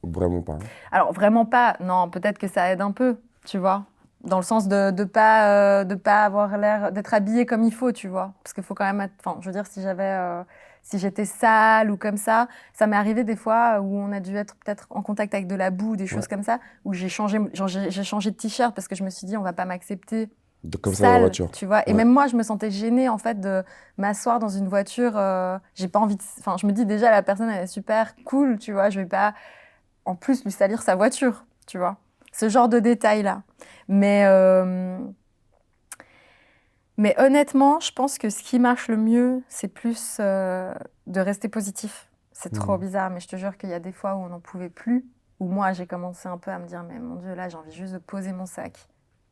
Vraiment pas. Alors, vraiment pas. Non, peut-être que ça aide un peu, tu vois. Dans le sens de pas avoir l'air d'être habillée comme il faut, tu vois. Parce qu'il faut quand même être... Enfin, je veux dire, si j'étais sale ou comme ça m'est arrivé des fois où on a dû être peut-être en contact avec de la boue, des choses comme ça, où j'ai changé de t-shirt parce que je me suis dit, on va pas m'accepter comme sale, ça dans la voiture. Tu vois. Et même moi, je me sentais gênée, en fait, de m'asseoir dans une voiture. J'ai pas envie de... Enfin, je me dis, déjà, la personne, elle est super cool, tu vois. Je vais pas, en plus, lui salir sa voiture, tu vois. Ce genre de détails-là. Mais honnêtement, je pense que ce qui marche le mieux, c'est plus de rester positif. C'est trop bizarre, mais je te jure qu'il y a des fois où on n'en pouvait plus, où moi, j'ai commencé un peu à me dire, mais mon Dieu, là, j'ai envie juste de poser mon sac,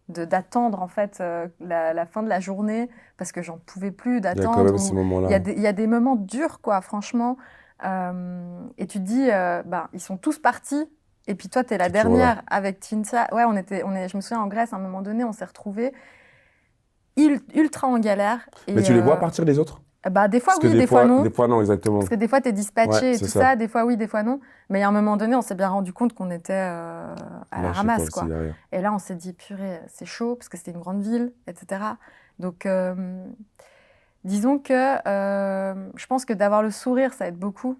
d'attendre, en fait, la fin de la journée, parce que j'en pouvais plus d'attendre. Il y a quand même ces moments-là. Il y a des moments durs, quoi, franchement. Et tu te dis, ils sont tous partis, et puis toi, tu es la dernière avec Tinta. Ouais, je me souviens, en Grèce, à un moment donné, on s'est retrouvés ultra en galère. Mais tu les vois partir, les autres? Des fois, oui, des fois non. Des fois, non, exactement. Parce que des fois, tu es dispatché et tout ça. Des fois, oui, des fois, non. Mais à un moment donné, on s'est bien rendu compte qu'on était à la ramasse, quoi. Et là, on s'est dit, purée, c'est chaud, parce que c'était une grande ville, etc. Donc, disons que je pense que d'avoir le sourire, ça aide beaucoup.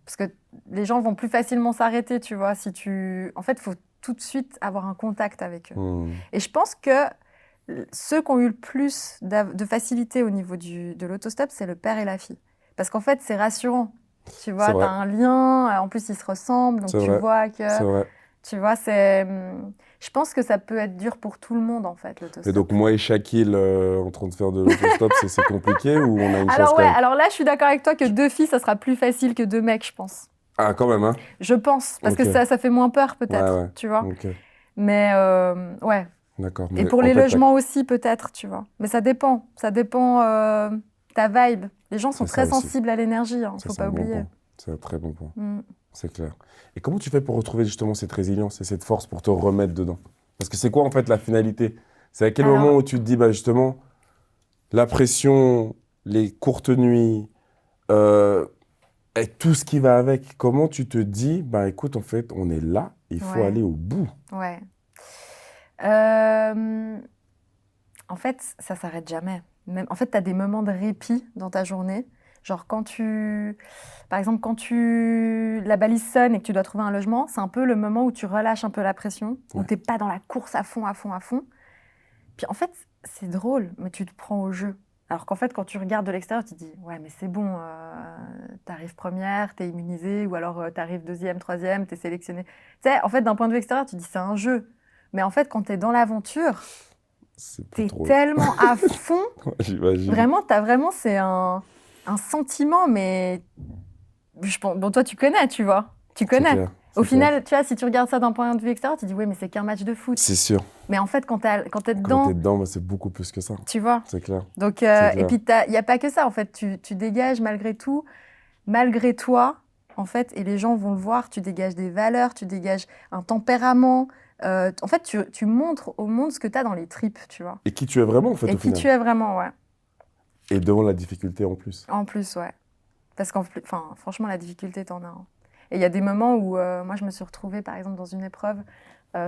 Parce que les gens vont plus facilement s'arrêter, tu vois. En fait, il faut tout de suite avoir un contact avec eux. Et je pense que ceux qui ont eu le plus de facilité au niveau de l'autostop, c'est le père et la fille. Parce qu'en fait, c'est rassurant. Tu vois, tu as un lien, en plus, ils se ressemblent, donc vois que... C'est vrai. Tu vois, je pense que ça peut être dur pour tout le monde, en fait, l'autostop. Et donc, moi et Shaquille, en train de faire de l'autostop, c'est compliqué ou on a une chance quand même? Alors là, je suis d'accord avec toi que 2 filles, ça sera plus facile que 2 mecs, je pense. Ah, quand même, hein? Je pense, parce que ça fait moins peur, peut-être, tu vois. Mais, ouais. D'accord. Et pour les logements aussi, peut-être, tu vois. Mais ça dépend ta vibe. Les gens sont très sensibles à l'énergie, hein, faut pas oublier. C'est un très bon point. C'est clair. Et comment tu fais pour retrouver justement cette résilience et cette force pour te remettre dedans? Parce que c'est quoi en fait la finalité? C'est à quel moment où tu te dis, justement, la pression, les courtes nuits, et tout ce qui va avec, comment tu te dis, écoute, en fait, on est là, il faut aller au bout? Ouais. En fait, ça s'arrête jamais. En fait, tu as des moments de répit dans ta journée. Genre par exemple, quand la balise sonne et que tu dois trouver un logement, c'est un peu le moment où tu relâches un peu la pression, où tu n'es pas dans la course à fond. Puis en fait, c'est drôle, mais tu te prends au jeu. Alors qu'en fait, quand tu regardes de l'extérieur, tu te dis « Ouais, mais c'est bon, t'arrives première, t'es immunisée, ou alors t'arrives deuxième, troisième, t'es sélectionnée. » Tu sais, en fait, d'un point de vue extérieur, tu te dis « C'est un jeu. » Mais en fait, quand t'es dans l'aventure, t'es tellement à fond. Vraiment, c'est un sentiment, mais bon, toi, tu connais, tu vois. Tu connais. Au final, tu vois, si tu regardes ça d'un point de vue extérieur, tu te dis, oui, mais c'est qu'un match de foot. C'est sûr. Mais en fait, quand t'es dedans... Quand t'es dedans, c'est beaucoup plus que ça. Tu vois. C'est clair. Donc, et puis, il n'y a pas que ça, en fait. Tu dégages malgré tout, malgré toi, en fait, et les gens vont le voir, tu dégages des valeurs, tu dégages un tempérament, en fait, tu montres au monde ce que tu as dans les tripes, tu vois. Et qui tu es vraiment, en fait, au final. Et qui tu es vraiment, ouais. Et devant la difficulté en plus. En plus, ouais. Parce franchement, la difficulté, t'en as. Hein. Et il y a des moments où, moi, je me suis retrouvée, par exemple, dans une épreuve,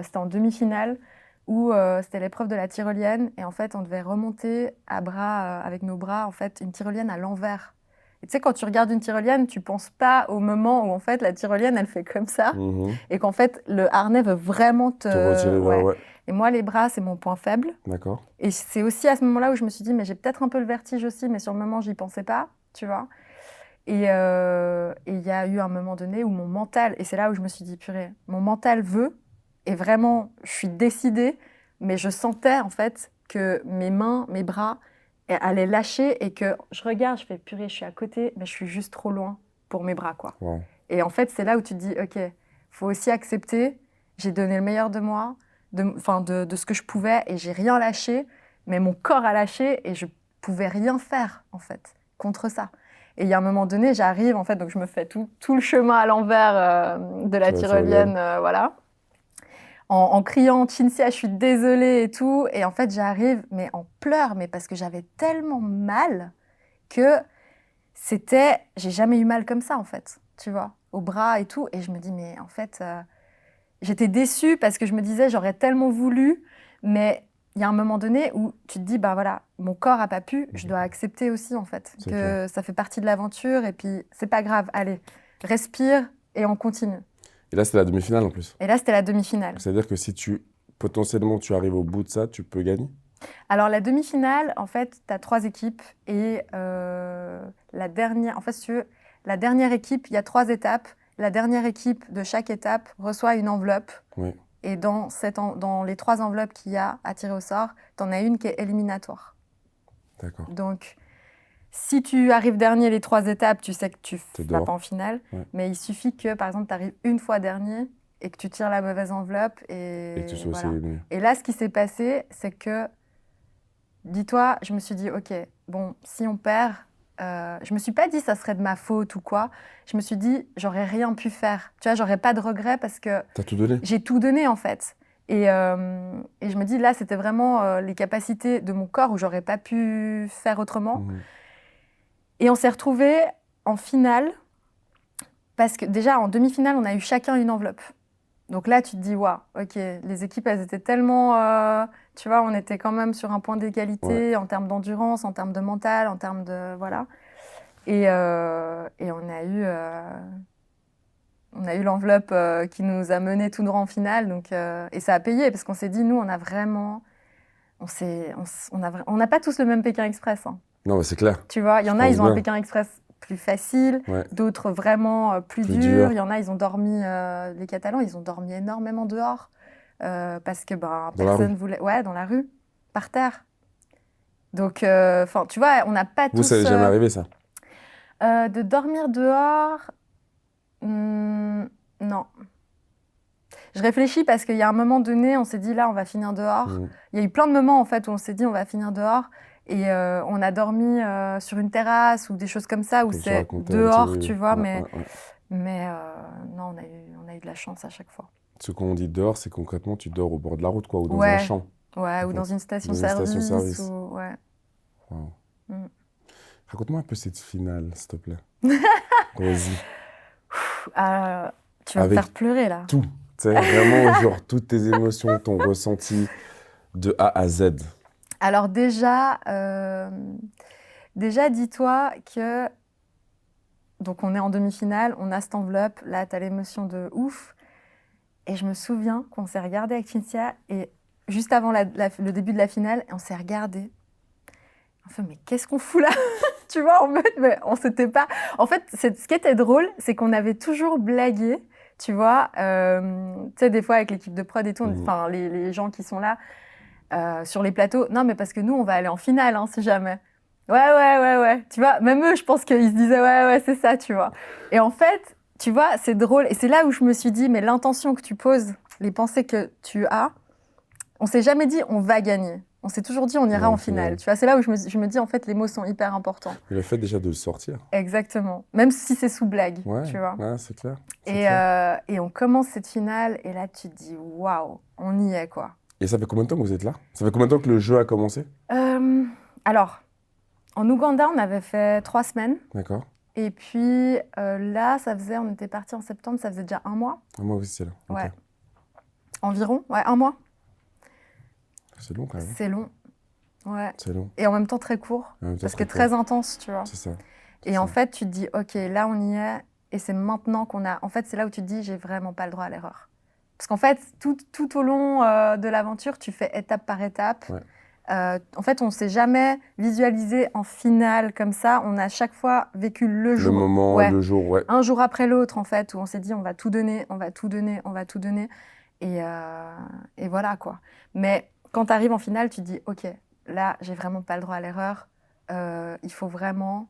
c'était en demi-finale, où c'était l'épreuve de la tyrolienne. Et en fait, on devait remonter à bras, avec nos bras, en fait, une tyrolienne à l'envers. Et tu sais, quand tu regardes une tyrolienne, tu penses pas au moment où, en fait, la tyrolienne, elle fait comme ça. Et qu'en fait, le harnais veut vraiment te retirer. Ouais. Et moi, les bras, c'est mon point faible. D'accord. Et c'est aussi à ce moment-là où je me suis dit, mais j'ai peut-être un peu le vertige aussi, mais sur le moment, j'y pensais pas, tu vois. Et il y a eu un moment donné où mon mental, et c'est là où je me suis dit, purée, mon mental veut, et vraiment, je suis décidée, mais je sentais en fait que mes mains, mes bras allaient lâcher et que je regarde, je fais purée, je suis à côté, mais je suis juste trop loin pour mes bras, quoi. Wow. Et en fait, c'est là où tu te dis, ok, faut aussi accepter, j'ai donné le meilleur de moi, de ce que je pouvais, et j'ai rien lâché, mais mon corps a lâché et je pouvais rien faire, en fait, contre ça. Et il y a un moment donné, j'arrive, en fait, donc je me fais tout le chemin à l'envers de la tyrolienne, voilà. En criant « Cinzia, je suis désolée » et tout. Et en fait, j'arrive, mais en pleurs, mais parce que j'avais tellement mal que j'ai jamais eu mal comme ça, en fait, tu vois, au bras et tout. Et je me dis, mais en fait, j'étais déçue parce que je me disais, j'aurais tellement voulu, mais il y a un moment donné où tu te dis, bah voilà, mon corps a pas pu, je dois accepter aussi, en fait, que clair. Ça fait partie de l'aventure, et puis c'est pas grave, allez, respire et on continue. Et là, c'était la demi-finale en plus. Et là, c'était la demi-finale. C'est-à-dire que si potentiellement tu arrives au bout de ça, tu peux gagner? Alors la demi-finale, en fait, tu as 3 équipes, et la dernière, en fait, si tu veux, la dernière équipe, il y a 3 étapes. La dernière équipe de chaque étape reçoit une enveloppe. Oui. Et dans les 3 enveloppes qu'il y a à tirer au sort, tu en as une qui est éliminatoire. D'accord. Donc, si tu arrives dernier les 3 étapes, tu sais que tu ne vas pas en finale. Ouais. Mais il suffit que, par exemple, tu arrives une fois dernier et que tu tires la mauvaise enveloppe. Et que tu sois voilà. aussi éliminé. Et là, ce qui s'est passé, c'est que, dis-toi, je me suis dit, OK, bon, si on perd, je me suis pas dit ça serait de ma faute ou quoi. Je me suis dit, j'aurais rien pu faire. Tu vois, j'aurais pas de regrets parce que t'as tout donné. J'ai tout donné, en fait. Et je me dis, là, c'était vraiment les capacités de mon corps où j'aurais pas pu faire autrement. Et on s'est retrouvés en finale parce que déjà, en demi-finale, on a eu chacun une enveloppe. Donc là, tu te dis, waouh, ok, les équipes, elles étaient tellement... tu vois, on était quand même sur un point d'égalité en termes d'endurance, en termes de mental, en termes de... Voilà. Et on a eu l'enveloppe qui nous a menés tout droit en finale. Donc, et ça a payé parce qu'on s'est dit, nous, on a vraiment... On n'a pas tous le même Pékin Express. Hein. Non, mais c'est clair. Tu vois, il y en a, ils ont un Pékin Express plus facile, d'autres vraiment plus dur. Il y en a, ils ont dormi, les Catalans, ils ont dormi énormément dehors parce que personne voulait... Ouais, dans la rue, par terre. Donc, tu vois, on n'a pas tous... Vous, ça n'est jamais arrivé, ça? De dormir dehors, non. Je réfléchis parce qu'il y a un moment donné, on s'est dit, là, on va finir dehors. Il y a eu plein de moments, en fait, où on s'est dit, on va finir dehors. Et on a dormi sur une terrasse ou des choses comme ça, où c'est dehors, tu vois. Mais non, on a eu de la chance à chaque fois. Ce qu'on dit dehors, c'est concrètement, tu dors au bord de la route, quoi, ou dans un champ. Ouais, ou dans une station-service. Ouais. Wow. Raconte-moi un peu cette finale, s'il te plaît. Vas-y. Tu vas me faire pleurer, là. Tout. Tu sais, vraiment, genre, toutes tes émotions, ton ressenti de A à Z. Alors déjà, dis-toi que... Donc, on est en demi-finale, on a cette enveloppe. Là, tu as l'émotion de ouf. Et je me souviens qu'on s'est regardé avec Cinzia, et juste avant le début de la finale, on s'est regardé. On fait, mais qu'est-ce qu'on fout là? Tu vois, en mode, mais on s'était pas... En fait, ce qui était drôle, c'est qu'on avait toujours blagué, tu vois. Tu sais, des fois, avec l'équipe de prod et tout, enfin, les gens qui sont là, sur les plateaux. Non, mais parce que nous, on va aller en finale, hein, si jamais. Ouais. Tu vois, même eux, je pense qu'ils se disaient, ouais, c'est ça, tu vois. Et en fait, tu vois, c'est drôle. Et c'est là où je me suis dit, mais l'intention que tu poses, les pensées que tu as, on s'est jamais dit, on va gagner. On s'est toujours dit on ira en finale. Tu vois, c'est là où je me dis en fait les mots sont hyper importants. Et le fait déjà de le sortir. Exactement. Même si c'est sous blague, tu vois. Ouais, c'est clair. Et on commence cette finale et là tu te dis waouh, on y est quoi. Et ça fait combien de temps que vous êtes là? Ça fait combien de temps que le jeu a commencé? Alors, en Ouganda, on avait fait 3 semaines. D'accord. Et puis là, on était parti en septembre, ça faisait déjà 1 mois. 1 mois aussi, c'est là. Ouais. Okay. Environ, 1 mois. C'est long quand même. C'est long. Ouais. C'est long. Et en même temps très court. Parce que très intense, tu vois. C'est ça. Et en fait, tu te dis, ok, là on y est. Et c'est maintenant qu'on a. En fait, c'est là où tu te dis, j'ai vraiment pas le droit à l'erreur. Parce qu'en fait, tout au long de l'aventure, tu fais étape par étape. Ouais. En fait, on ne s'est jamais visualisé en finale comme ça. On a chaque fois vécu le jour. Le moment, le jour, ouais. Un jour après l'autre, en fait, où on s'est dit, on va tout donner, on va tout donner, on va tout donner. Et voilà, quoi. Mais quand tu arrives en finale, tu te dis, OK, là, j'ai vraiment pas le droit à l'erreur. Il faut vraiment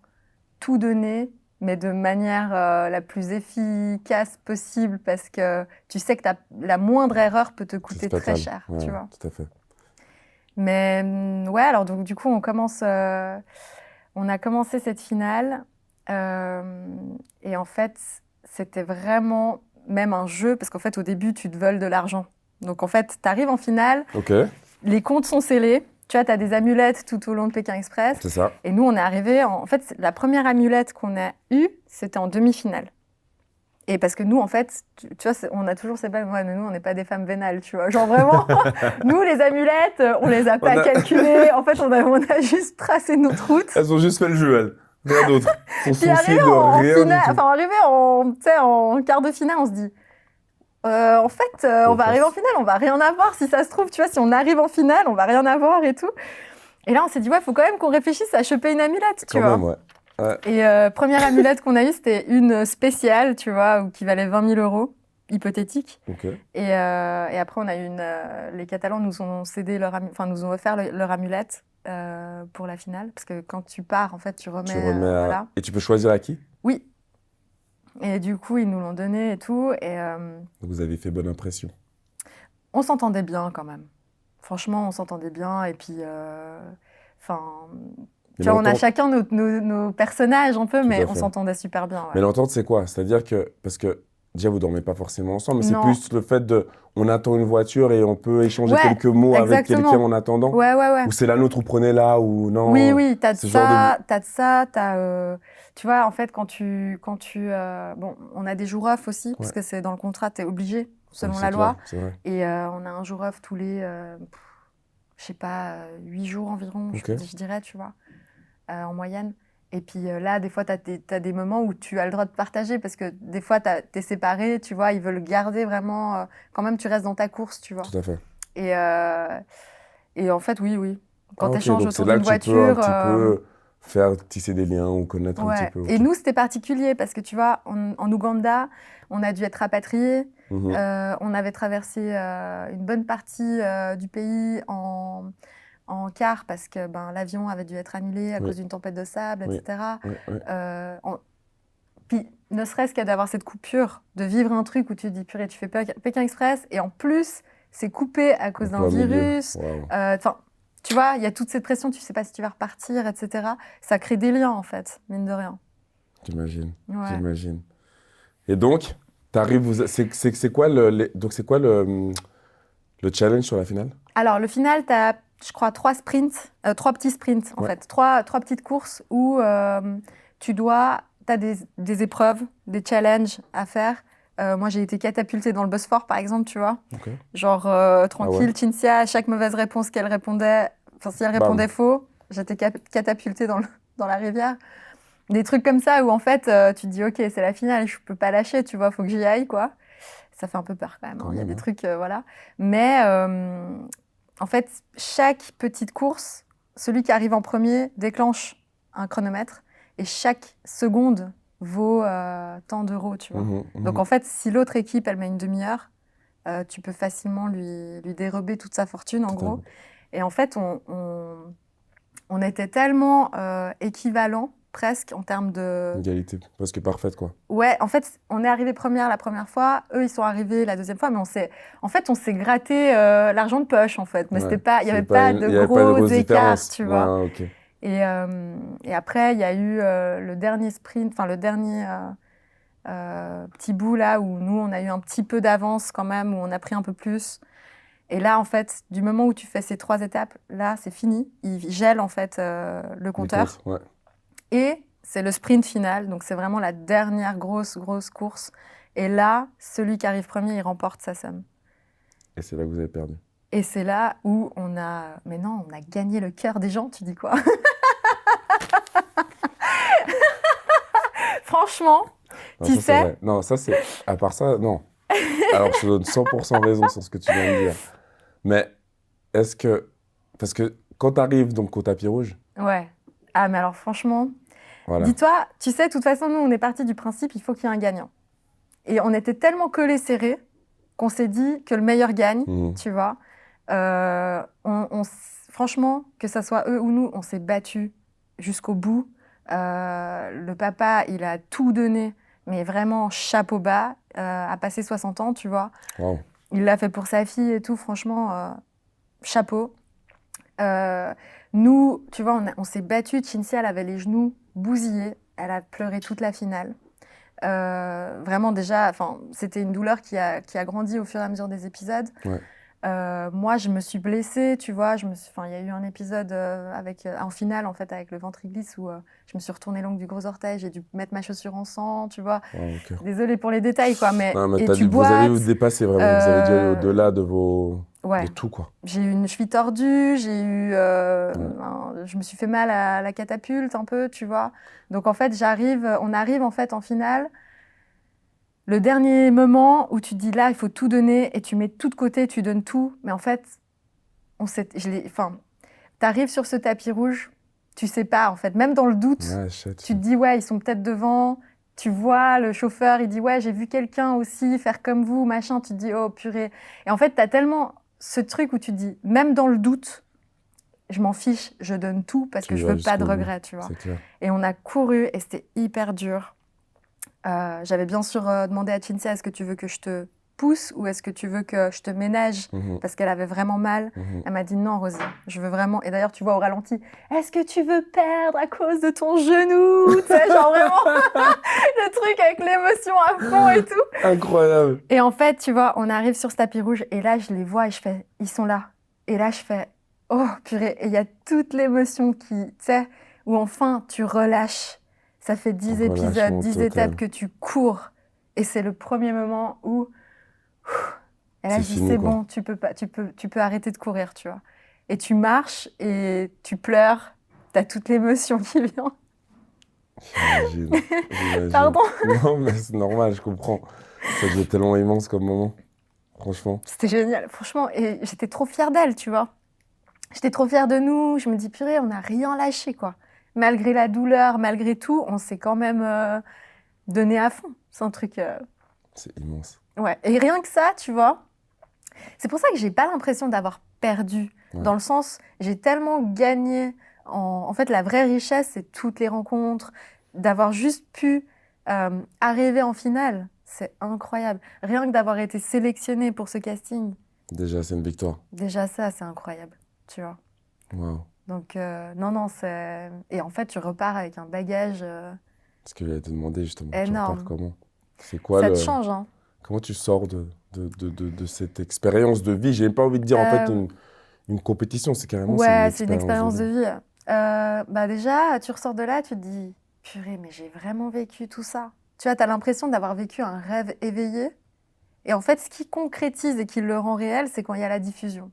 tout donner, mais de manière la plus efficace possible, parce que tu sais que la moindre erreur peut te coûter très cher, tu vois. Tout à fait. Mais ouais, alors donc du coup, on a commencé cette finale et en fait, c'était vraiment même un jeu parce qu'en fait, au début, tu te voles de l'argent. Donc en fait, tu arrives en finale, les comptes sont scellés, tu vois, tu as des amulettes tout au long de Pékin Express. C'est ça. Et nous, on est arrivés, en fait, la première amulette qu'on a eue, c'était en demi-finale. Et parce que nous, en fait, tu vois, on a toujours ces blagues, ouais, mais nous, on n'est pas des femmes vénales, tu vois. Genre vraiment, nous, les amulettes, on les a pas calculées. En fait, on a juste tracé notre route. Elles ont juste fait le jeu, elles. Rien d'autre. Puis arrivé en quart de finale, on se dit, en fait, on va arriver en finale, on va rien avoir si ça se trouve, tu vois, si on arrive en finale, on va rien avoir et tout. Et là, on s'est dit, ouais, faut quand même qu'on réfléchisse à choper une amulette, tu vois. Quand même, ouais. Ouais. Et première amulette qu'on a eue, c'était une spéciale, tu vois, qui valait 20 000 €, hypothétique. Okay. Et après, on a eu les Catalans nous ont cédé nous ont offert leur amulette pour la finale, parce que quand tu pars, en fait, tu remets. Voilà. Et tu peux choisir à qui? Oui. Et du coup, ils nous l'ont donné et tout. Et vous avez fait bonne impression. On s'entendait bien quand même. Franchement, on s'entendait bien. Et puis, tu vois, on a chacun nos personnages un peu, mais on s'entendait super bien. Ouais. Mais l'entente, c'est quoi? C'est-à-dire que, parce que déjà, vous ne dormez pas forcément ensemble, mais c'est plus le fait on attend une voiture et on peut échanger quelques mots avec quelqu'un en attendant. Ouais. Ou c'est la nôtre, vous prenez là, ou non. Oui, t'as de ça, tu vois, en fait, quand tu bon, on a des jours off aussi, parce que c'est dans le contrat, t'es obligé, selon la loi. Et on a un jour off tous les, je sais pas, 8 jours environ, je dirais, tu vois. En moyenne. Et puis là, des fois, t'as des moments où tu as le droit de partager parce que des fois, t'es séparé, tu vois, ils veulent garder vraiment... quand même, tu restes dans ta course, tu vois. Tout à fait. Et en fait, oui. Quand t'échanges autour d'une voiture... C'est là que tu peux faire tisser des liens ou connaître un petit peu. Et nous, c'était particulier parce que, tu vois, en Ouganda, on a dû être rapatriés. On avait traversé une bonne partie du pays en car parce que l'avion avait dû être annulé à cause d'une tempête de sable, etc. Puis, ne serait-ce qu'à d'avoir cette coupure, de vivre un truc où tu te dis, purée, tu fais Pékin Express, et en plus, c'est coupé à cause d'un virus. Tu vois, il y a toute cette pression, tu sais pas si tu vas repartir, etc. Ça crée des liens, en fait, mine de rien. J'imagine. Et donc, c'est quoi le challenge sur la finale? Alors, le final, tu as, je crois, 3 petits sprints, en fait. 3 petites courses où tu as des épreuves, des challenges à faire. Moi, j'ai été catapultée dans le Bosphore, par exemple, tu vois. Genre, tranquille, Cinzia, à chaque mauvaise réponse qu'elle répondait, si elle répondait faux, j'étais catapultée dans la rivière. Des trucs comme ça où, en fait, tu te dis, OK, c'est la finale, je peux pas lâcher, tu vois, faut que j'y aille, quoi. Ça fait un peu peur, quand même. Il y a des trucs, voilà. Mais... en fait, chaque petite course, celui qui arrive en premier déclenche un chronomètre et chaque seconde vaut tant d'euros, tu vois. Donc en fait, si l'autre équipe, elle met une demi-heure, tu peux facilement lui dérober toute sa fortune, en gros. Et en fait, on était tellement équivalents presque, en termes de... Égalité, presque parfaite, quoi. Ouais, en fait, on est arrivé première la première fois, eux, ils sont arrivés la deuxième fois, mais on s'est gratté l'argent de poche, en fait. Mais Ouais. il n'y avait pas de gros écarts, tu vois. Ouais, ok. Et après, il y a eu le dernier sprint, enfin, le dernier petit bout, là, où nous, on a eu un petit peu d'avance quand même, où on a pris un peu plus. Et là, en fait, du moment où tu fais ces 3 étapes, là, c'est fini. Il gèle, en fait, le compteur. Ouais. Et c'est le sprint final. Donc, c'est vraiment la dernière grosse course. Et là, celui qui arrive premier, il remporte sa somme. Et c'est là que vous avez perdu. Et c'est là où on a... Mais non, on a gagné le cœur des gens, tu dis quoi? Franchement, Non, tu ça, sais... vrai. Non, ça, c'est... À part ça, non. Alors, je te donne 100% raison sur ce que tu viens de dire. Mais est-ce que... Parce que quand tu arrives donc au tapis rouge... Ouais. Ah, mais alors franchement, voilà. Dis-toi, tu sais, de toute façon, nous, on est parti du principe, il faut qu'il y ait un gagnant. Et on était tellement collés serrés qu'on s'est dit que le meilleur gagne, tu vois. Franchement, que ça soit eux ou nous, on s'est battus jusqu'au bout. Le papa, il a tout donné, mais vraiment chapeau bas, à passer 60 ans, tu vois. Wow. Il l'a fait pour sa fille et tout, franchement, chapeau. Nous, tu vois, on s'est battus. Cinzia, elle avait les genoux bousillés. Elle a pleuré toute la finale. Vraiment, déjà, c'était une douleur qui a grandi au fur et à mesure des épisodes. Ouais. Moi, je me suis blessée, tu vois. Il y a eu un épisode en finale, en fait, avec le ventre glisse où je me suis retournée l'ongle du gros orteil. J'ai dû mettre ma chaussure en sang, tu vois. Wow, okay. Désolée pour les détails, quoi. Mais vous avez vous dépassé vraiment. Vous avez dû aller au-delà de vos... Ouais. De tout, quoi. J'ai eu une cheville tordue, je me suis fait mal à la catapulte un peu, tu vois. Donc en fait, on arrive en fait en finale. Le dernier moment où tu te dis là, il faut tout donner et tu mets tout de côté, tu donnes tout. Mais en fait, t'arrives sur ce tapis rouge, tu sais pas en fait. Même dans le doute, tu te dis ouais, ils sont peut-être devant. Tu vois, le chauffeur, il dit ouais, j'ai vu quelqu'un aussi faire comme vous, machin. Tu te dis oh purée. Et en fait, t'as tellement ce truc où tu te dis, même dans le doute, je m'en fiche, je donne tout parce que je veux pas de regrets, tu vois. Et on a couru et c'était hyper dur. J'avais bien sûr demandé à Cinzia, est-ce que tu veux que je te pousse ou est-ce que tu veux que je te ménage parce qu'elle avait vraiment mal. Elle m'a dit non, Rosie, je veux vraiment. Et d'ailleurs, tu vois au ralenti, est-ce que tu veux perdre à cause de ton genou? Tu sais, genre vraiment le truc avec l'émotion à fond et tout. Incroyable. Et en fait, tu vois, on arrive sur ce tapis rouge et là, je les vois et je fais, ils sont là. Et là, je fais, oh purée. Et il y a toute l'émotion qui, tu sais, où enfin tu relâches. Ça fait 10 épisodes, 10 étapes que tu cours. Et c'est le premier moment où... Et là, je dis, c'est bon, tu peux arrêter de courir, tu vois. Et tu marches et tu pleures. T'as toute l'émotion qui vient. J'imagine. Pardon. Non, mais c'est normal, je comprends. Ça devait être tellement immense comme moment. Franchement. C'était génial, franchement. Et j'étais trop fière d'elle, tu vois. J'étais trop fière de nous. Je me dis, purée, on n'a rien lâché, quoi. Malgré la douleur, malgré tout, on s'est quand même donné à fond. C'est un truc... C'est immense. Ouais, et rien que ça, tu vois, c'est pour ça que j'ai pas l'impression d'avoir perdu. Ouais. Dans le sens, j'ai tellement gagné. En fait, la vraie richesse, c'est toutes les rencontres, d'avoir juste pu arriver en finale. C'est incroyable. Rien que d'avoir été sélectionnée pour ce casting. Déjà, c'est une victoire. Déjà ça, c'est incroyable, tu vois. Wow. Donc, non, c'est... Et en fait, tu repars avec un bagage... Ce que j'allais te demander, justement. Énorme. Tu repars comment? C'est quoi ça te change, hein. Comment tu sors de cette expérience de vie? J'ai même pas envie de dire, en fait, une compétition. C'est carrément c'est une expérience de vie. Bah déjà, tu ressors de là, tu te dis, purée, mais j'ai vraiment vécu tout ça. Tu vois, tu as l'impression d'avoir vécu un rêve éveillé. Et en fait, ce qui concrétise et qui le rend réel, c'est quand il y a la diffusion.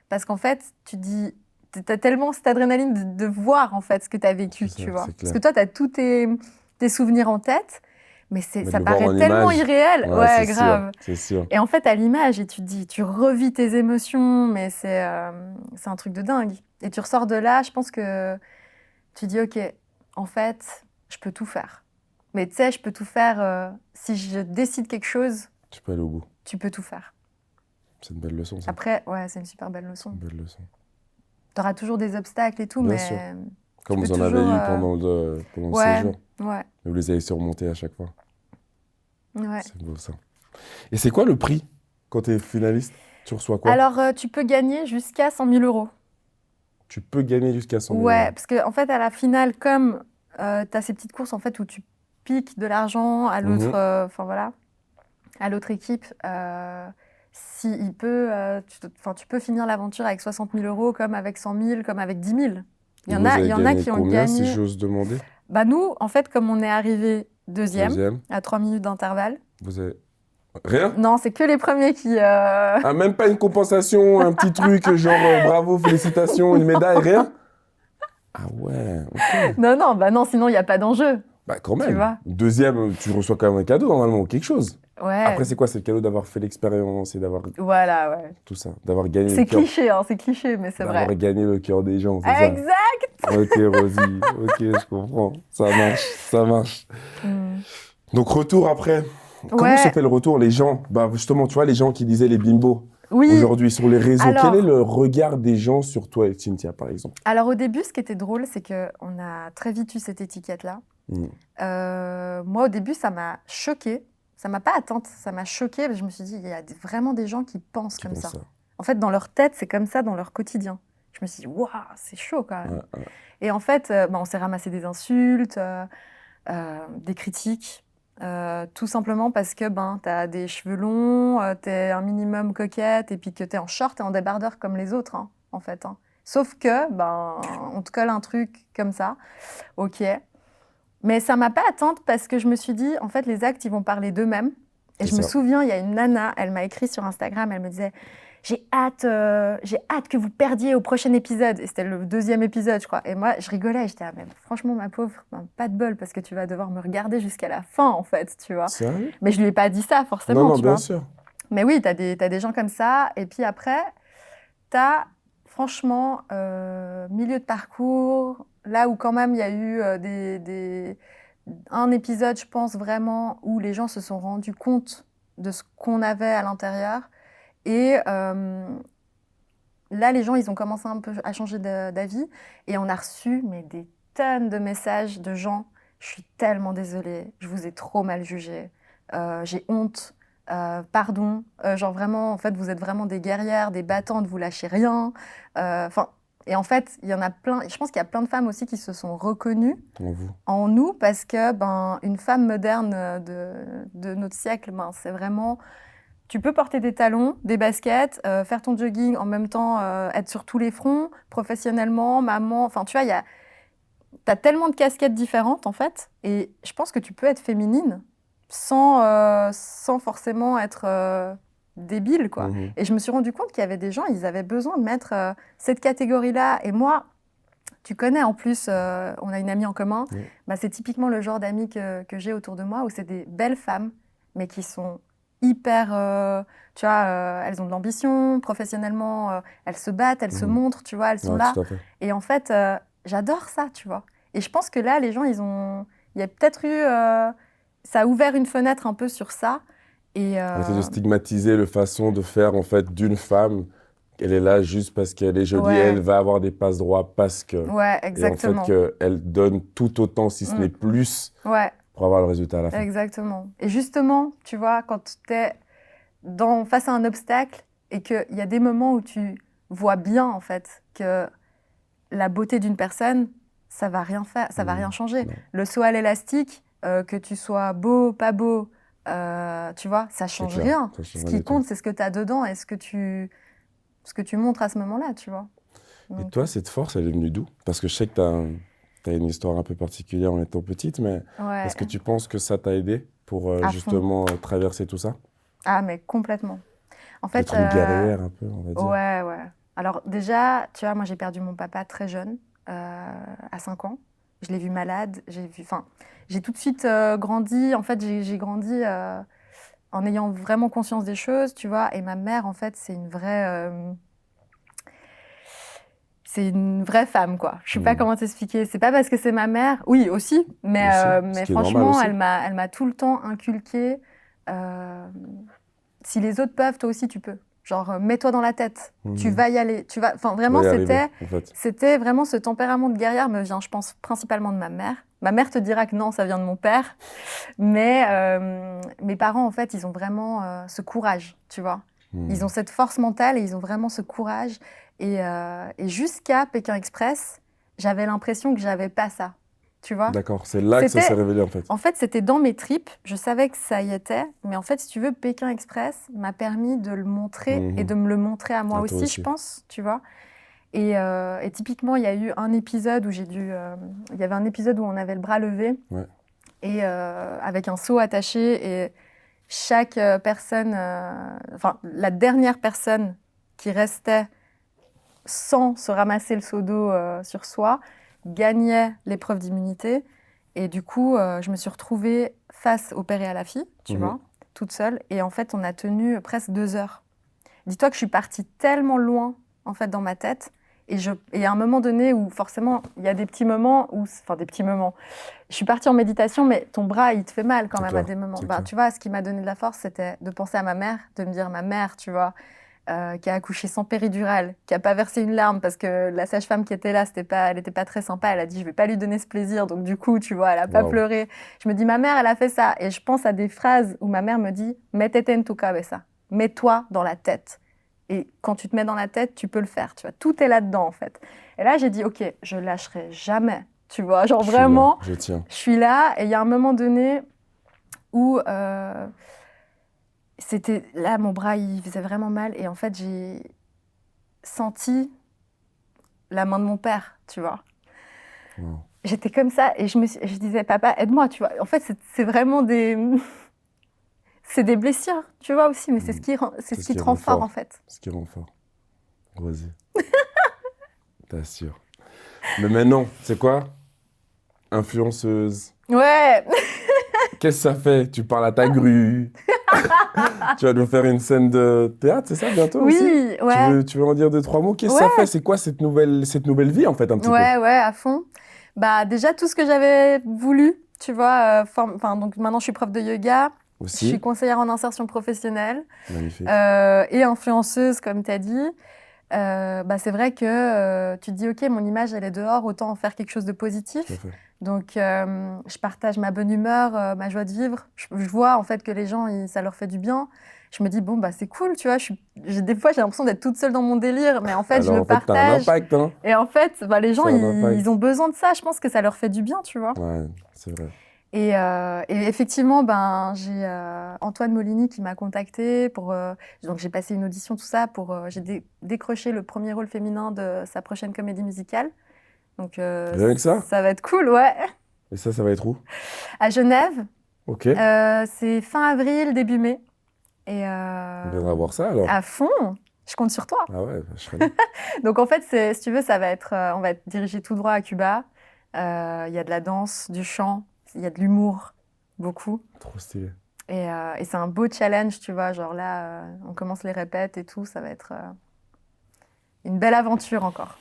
Parce qu'en fait, tu te dis... Tu as tellement cette adrénaline de voir en fait ce que tu as vécu, tu vois. Parce que toi, tu as tous tes souvenirs en tête, mais ça paraît tellement irréel. Ouais, grave. C'est sûr. Et en fait, à l'image, et tu te dis, tu revis tes émotions, mais c'est un truc de dingue. Et tu ressors de là, je pense que tu dis, ok, en fait, je peux tout faire. Mais tu sais, je peux tout faire, si je décide quelque chose, tu peux aller au bout. Tu peux tout faire. C'est une belle leçon, ça. Après, ouais, c'est une super belle leçon. Une belle leçon. Tu auras toujours des obstacles et tout, Bien mais... sûr. Comme vous en avez eu pendant le séjour. Ouais. Et vous les avez surmontés à chaque fois. Ouais. C'est beau ça. Et c'est quoi le prix quand tu es finaliste? Tu reçois quoi? Alors, tu peux gagner jusqu'à 100 000 €. Tu peux gagner jusqu'à 100 000 €. Ouais, parce qu'en fait, à la finale, comme tu as ces petites courses en fait, où tu piques de l'argent à l'autre voilà, à l'autre équipe, tu peux finir l'aventure avec 60 000 € comme avec 100 000, comme avec 10 000. Il y en a qui ont combien, gagné. si j'ose demander? Bah nous, en fait, comme on est arrivé deuxième, à 3 minutes d'intervalle. Vous avez... Rien? Non, c'est que les premiers qui... Ah, même pas une compensation, un petit truc genre bravo, félicitations, une médaille, rien? Ah ouais, ok. Non, sinon il n'y a pas d'enjeu. Bah quand même. Tu vois. Deuxième, tu reçois quand même un cadeau normalement, quelque chose. Ouais. Après, c'est quoi? C'est le cadeau d'avoir fait l'expérience et d'avoir... Voilà, ouais. Tout ça, d'avoir gagné le cœur. C'est cliché, mais c'est vrai. D'avoir gagné le cœur des gens, c'est exact. ça? Ok, Rosie, ok, je comprends. Ça marche. Donc, retour après. Comment se fait le retour? Les gens, bah justement, tu vois, les gens qui disaient les bimbos aujourd'hui sur les réseaux, quel est le regard des gens sur toi et Cynthia, par exemple? Alors, au début, ce qui était drôle, c'est qu'on a très vite eu cette étiquette-là. Moi, au début, ça m'a choquée. Ça m'a pas atteinte, ça m'a choquée. Je me suis dit, il y a vraiment des gens qui pensent comme ça. En fait, dans leur tête, c'est comme ça dans leur quotidien. Je me suis dit, waouh, c'est chaud quand même. Ouais. Et en fait, on s'est ramassé des insultes, des critiques. Tout simplement parce que t'as des cheveux longs, t'es un minimum coquette et puis que t'es en short et en débardeur comme les autres, en fait. Sauf que, on te colle un truc comme ça, ok. Mais ça m'a pas atteinte parce que je me suis dit, en fait, les actes, ils vont parler d'eux-mêmes. Et je me souviens, il y a une nana, elle m'a écrit sur Instagram, elle me disait, j'ai hâte que vous perdiez au prochain épisode. Et c'était le 2e épisode, je crois. Et moi, je rigolais. J'étais, franchement, ma pauvre, pas de bol, parce que tu vas devoir me regarder jusqu'à la fin, en fait, tu vois. Sérieux? Mais je lui ai pas dit ça, forcément, non, tu bien vois. sûr. Mais oui, t'as des gens comme ça. Et puis après, t'as, franchement, milieu de parcours, là où quand même il y a eu un épisode, je pense, vraiment, où les gens se sont rendus compte de ce qu'on avait à l'intérieur. Et là, les gens, ils ont commencé un peu à changer d'avis. Et on a reçu des tonnes de messages de gens. Je suis tellement désolée, je vous ai trop mal jugé. J'ai honte, pardon. Genre vraiment, en fait, vous êtes vraiment des guerrières, des battantes, vous lâchez rien. Et en fait, il y en a plein. Je pense qu'il y a plein de femmes aussi qui se sont reconnues en nous parce que une femme moderne de notre siècle, c'est vraiment... Tu peux porter des talons, des baskets, faire ton jogging en même temps, être sur tous les fronts, professionnellement, maman. Enfin, tu vois, t'as tellement de casquettes différentes, en fait. Et je pense que tu peux être féminine sans forcément être débile, quoi. Et je me suis rendu compte qu'il y avait des gens, ils avaient besoin de mettre cette catégorie-là. Et moi, tu connais en plus, on a une amie en commun. C'est typiquement le genre d'amis que j'ai autour de moi, où c'est des belles femmes, mais qui sont... hyper, tu vois, elles ont de l'ambition, professionnellement, elles se battent, elles se montrent, tu vois, elles sont là. Et en fait, j'adore ça, tu vois. Et je pense que là, les gens, il y a peut-être eu, ça a ouvert une fenêtre un peu sur ça. Arrêtez de stigmatiser la façon de faire, en fait, d'une femme. Elle est là juste parce qu'elle est jolie, elle va avoir des passe droits parce que... Ouais, exactement. Et en fait, qu'elle donne tout autant, si ce n'est plus... pour avoir le résultat à la fin. Exactement. Et justement, tu vois, quand tu es face à un obstacle et qu'il y a des moments où tu vois bien, en fait, que la beauté d'une personne, ça va rien faire, ça va rien changer. Non. Le saut à l'élastique, que tu sois beau, pas beau, tu vois, ça change rien. Ce qui compte, c'est ce que tu as dedans et ce que tu montres à ce moment-là, tu vois. Donc, et toi, cette force, elle est venue d'où? Parce que je sais que tu as une histoire un peu particulière en étant petite, mais est-ce que tu penses que ça t'a aidé pour justement traverser tout ça? Ah, mais complètement. En fait, être une guerrière un peu, on va dire. Ouais. Alors déjà, tu vois, moi j'ai perdu mon papa très jeune, à 5 ans. Je l'ai vu malade, j'ai tout de suite grandi. En fait, j'ai grandi en ayant vraiment conscience des choses, tu vois. Et ma mère, en fait, c'est une vraie femme, quoi. Je sais pas comment t'expliquer. C'est pas parce que c'est ma mère, oui aussi, mais franchement, elle m'a tout le temps inculqué. Si les autres peuvent, toi aussi tu peux. Genre, mets-toi dans la tête, tu vas y aller. Tu vas... Enfin, vraiment, c'était vraiment ce tempérament de guerrière me vient, je pense, principalement de ma mère. Ma mère te dira que non, ça vient de mon père. Mais mes parents, en fait, ils ont vraiment ce courage, tu vois. Ils ont cette force mentale et ils ont vraiment ce courage. Et jusqu'à Pékin Express, j'avais l'impression que j'avais pas ça. Tu vois ? D'accord, c'est là que ça s'est révélé en fait. En fait, c'était dans mes tripes, je savais que ça y était, mais en fait, si tu veux, Pékin Express m'a permis de le montrer et de me le montrer à moi aussi, je pense, tu vois. Et typiquement, il y a eu un épisode où il y avait un épisode où on avait le bras levé et avec un seau attaché et chaque personne, enfin, la dernière personne qui restait sans se ramasser le seau d'eau sur soi, gagnait l'épreuve d'immunité. Et du coup, je me suis retrouvée face au père et à la fille, tu vois, toute seule. Et en fait, on a tenu presque 2 heures. Dis-toi que je suis partie tellement loin, en fait, dans ma tête. Et à un moment donné où, forcément, il y a des petits moments où... Enfin, des petits moments. Je suis partie en méditation, mais ton bras, il te fait mal quand même à des moments. Bah, tu vois, ce qui m'a donné de la force, c'était de penser à ma mère, de me dire, ma mère, tu vois... qui a accouché sans péridurale, qui n'a pas versé une larme parce que la sage-femme qui était là, elle n'était pas très sympa. Elle a dit, je ne vais pas lui donner ce plaisir. Donc du coup, tu vois, elle n'a pas pleuré. Je me dis, ma mère, elle a fait ça. Et je pense à des phrases où ma mère me dit, métete en tu cabeza. Mets-toi dans la tête. Et quand tu te mets dans la tête, tu peux le faire. Tu vois, tout est là-dedans, en fait. Et là, j'ai dit, OK, je lâcherai jamais. Tu vois, genre vraiment, je suis là. Et il y a un moment donné où... c'était là, mon bras, il faisait vraiment mal. Et en fait, j'ai senti la main de mon père, tu vois. J'étais comme ça et je disais, papa, aide-moi, tu vois. En fait, c'est vraiment c'est des blessures, tu vois, aussi. Mais c'est ce qui te rend fort, en fait. C'est ce qui rend fort. Vas-y. T'assures. Mais maintenant, c'est quoi ? Influenceuse. Ouais. Qu'est-ce que ça fait ? Tu parles à ta grue. Tu vas nous faire une scène de théâtre, c'est ça, bientôt aussi ? Oui, ouais. Tu veux en dire 2-3 mots ? Qu'est-ce que ça fait ? C'est quoi cette nouvelle vie, en fait, un petit peu ? Ouais, à fond. Bah, déjà, tout ce que j'avais voulu, tu vois. Donc maintenant, je suis prof de yoga. Aussi. Je suis conseillère en insertion professionnelle. Magnifique. Et influenceuse, comme tu as dit. C'est vrai que tu te dis, OK, mon image, elle est dehors, autant en faire quelque chose de positif. Donc, je partage ma bonne humeur, ma joie de vivre. Je vois, en fait, que les gens, ça leur fait du bien. Je me dis, bon, c'est cool, tu vois. Des fois, j'ai l'impression d'être toute seule dans mon délire, mais en fait, je le partage. T'as un impact, hein. Et en fait, les gens, ils ont besoin de ça. Je pense que ça leur fait du bien, tu vois. Ouais, c'est vrai. Et effectivement, j'ai Antoine Molini qui m'a contactée donc j'ai passé une audition, tout ça, j'ai décroché le premier rôle féminin de sa prochaine comédie musicale. Donc rien que ça va être cool, ouais. Et ça va être où ? À Genève. Ok. C'est fin avril, début mai. Et on viendra voir ça alors. À fond. Je compte sur toi. Ah ouais, je serai là. Donc en fait, si tu veux, on va être dirigé tout droit à Cuba. Il y a de la danse, du chant. Il y a de l'humour, beaucoup. Trop stylé. Et c'est un beau challenge, tu vois. Genre là, on commence les répètes et tout. Ça va être une belle aventure encore.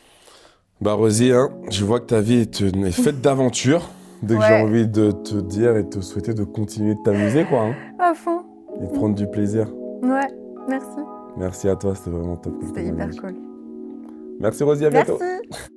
Bah Rosie, hein, je vois que ta vie est faite d'aventures. Donc j'ai envie de te dire et de te souhaiter de continuer de t'amuser, quoi. Hein. À fond. Et de prendre du plaisir. Ouais, merci. Merci à toi, c'était vraiment top. C'était hyper cool. Merci Rosie, à bientôt. Merci.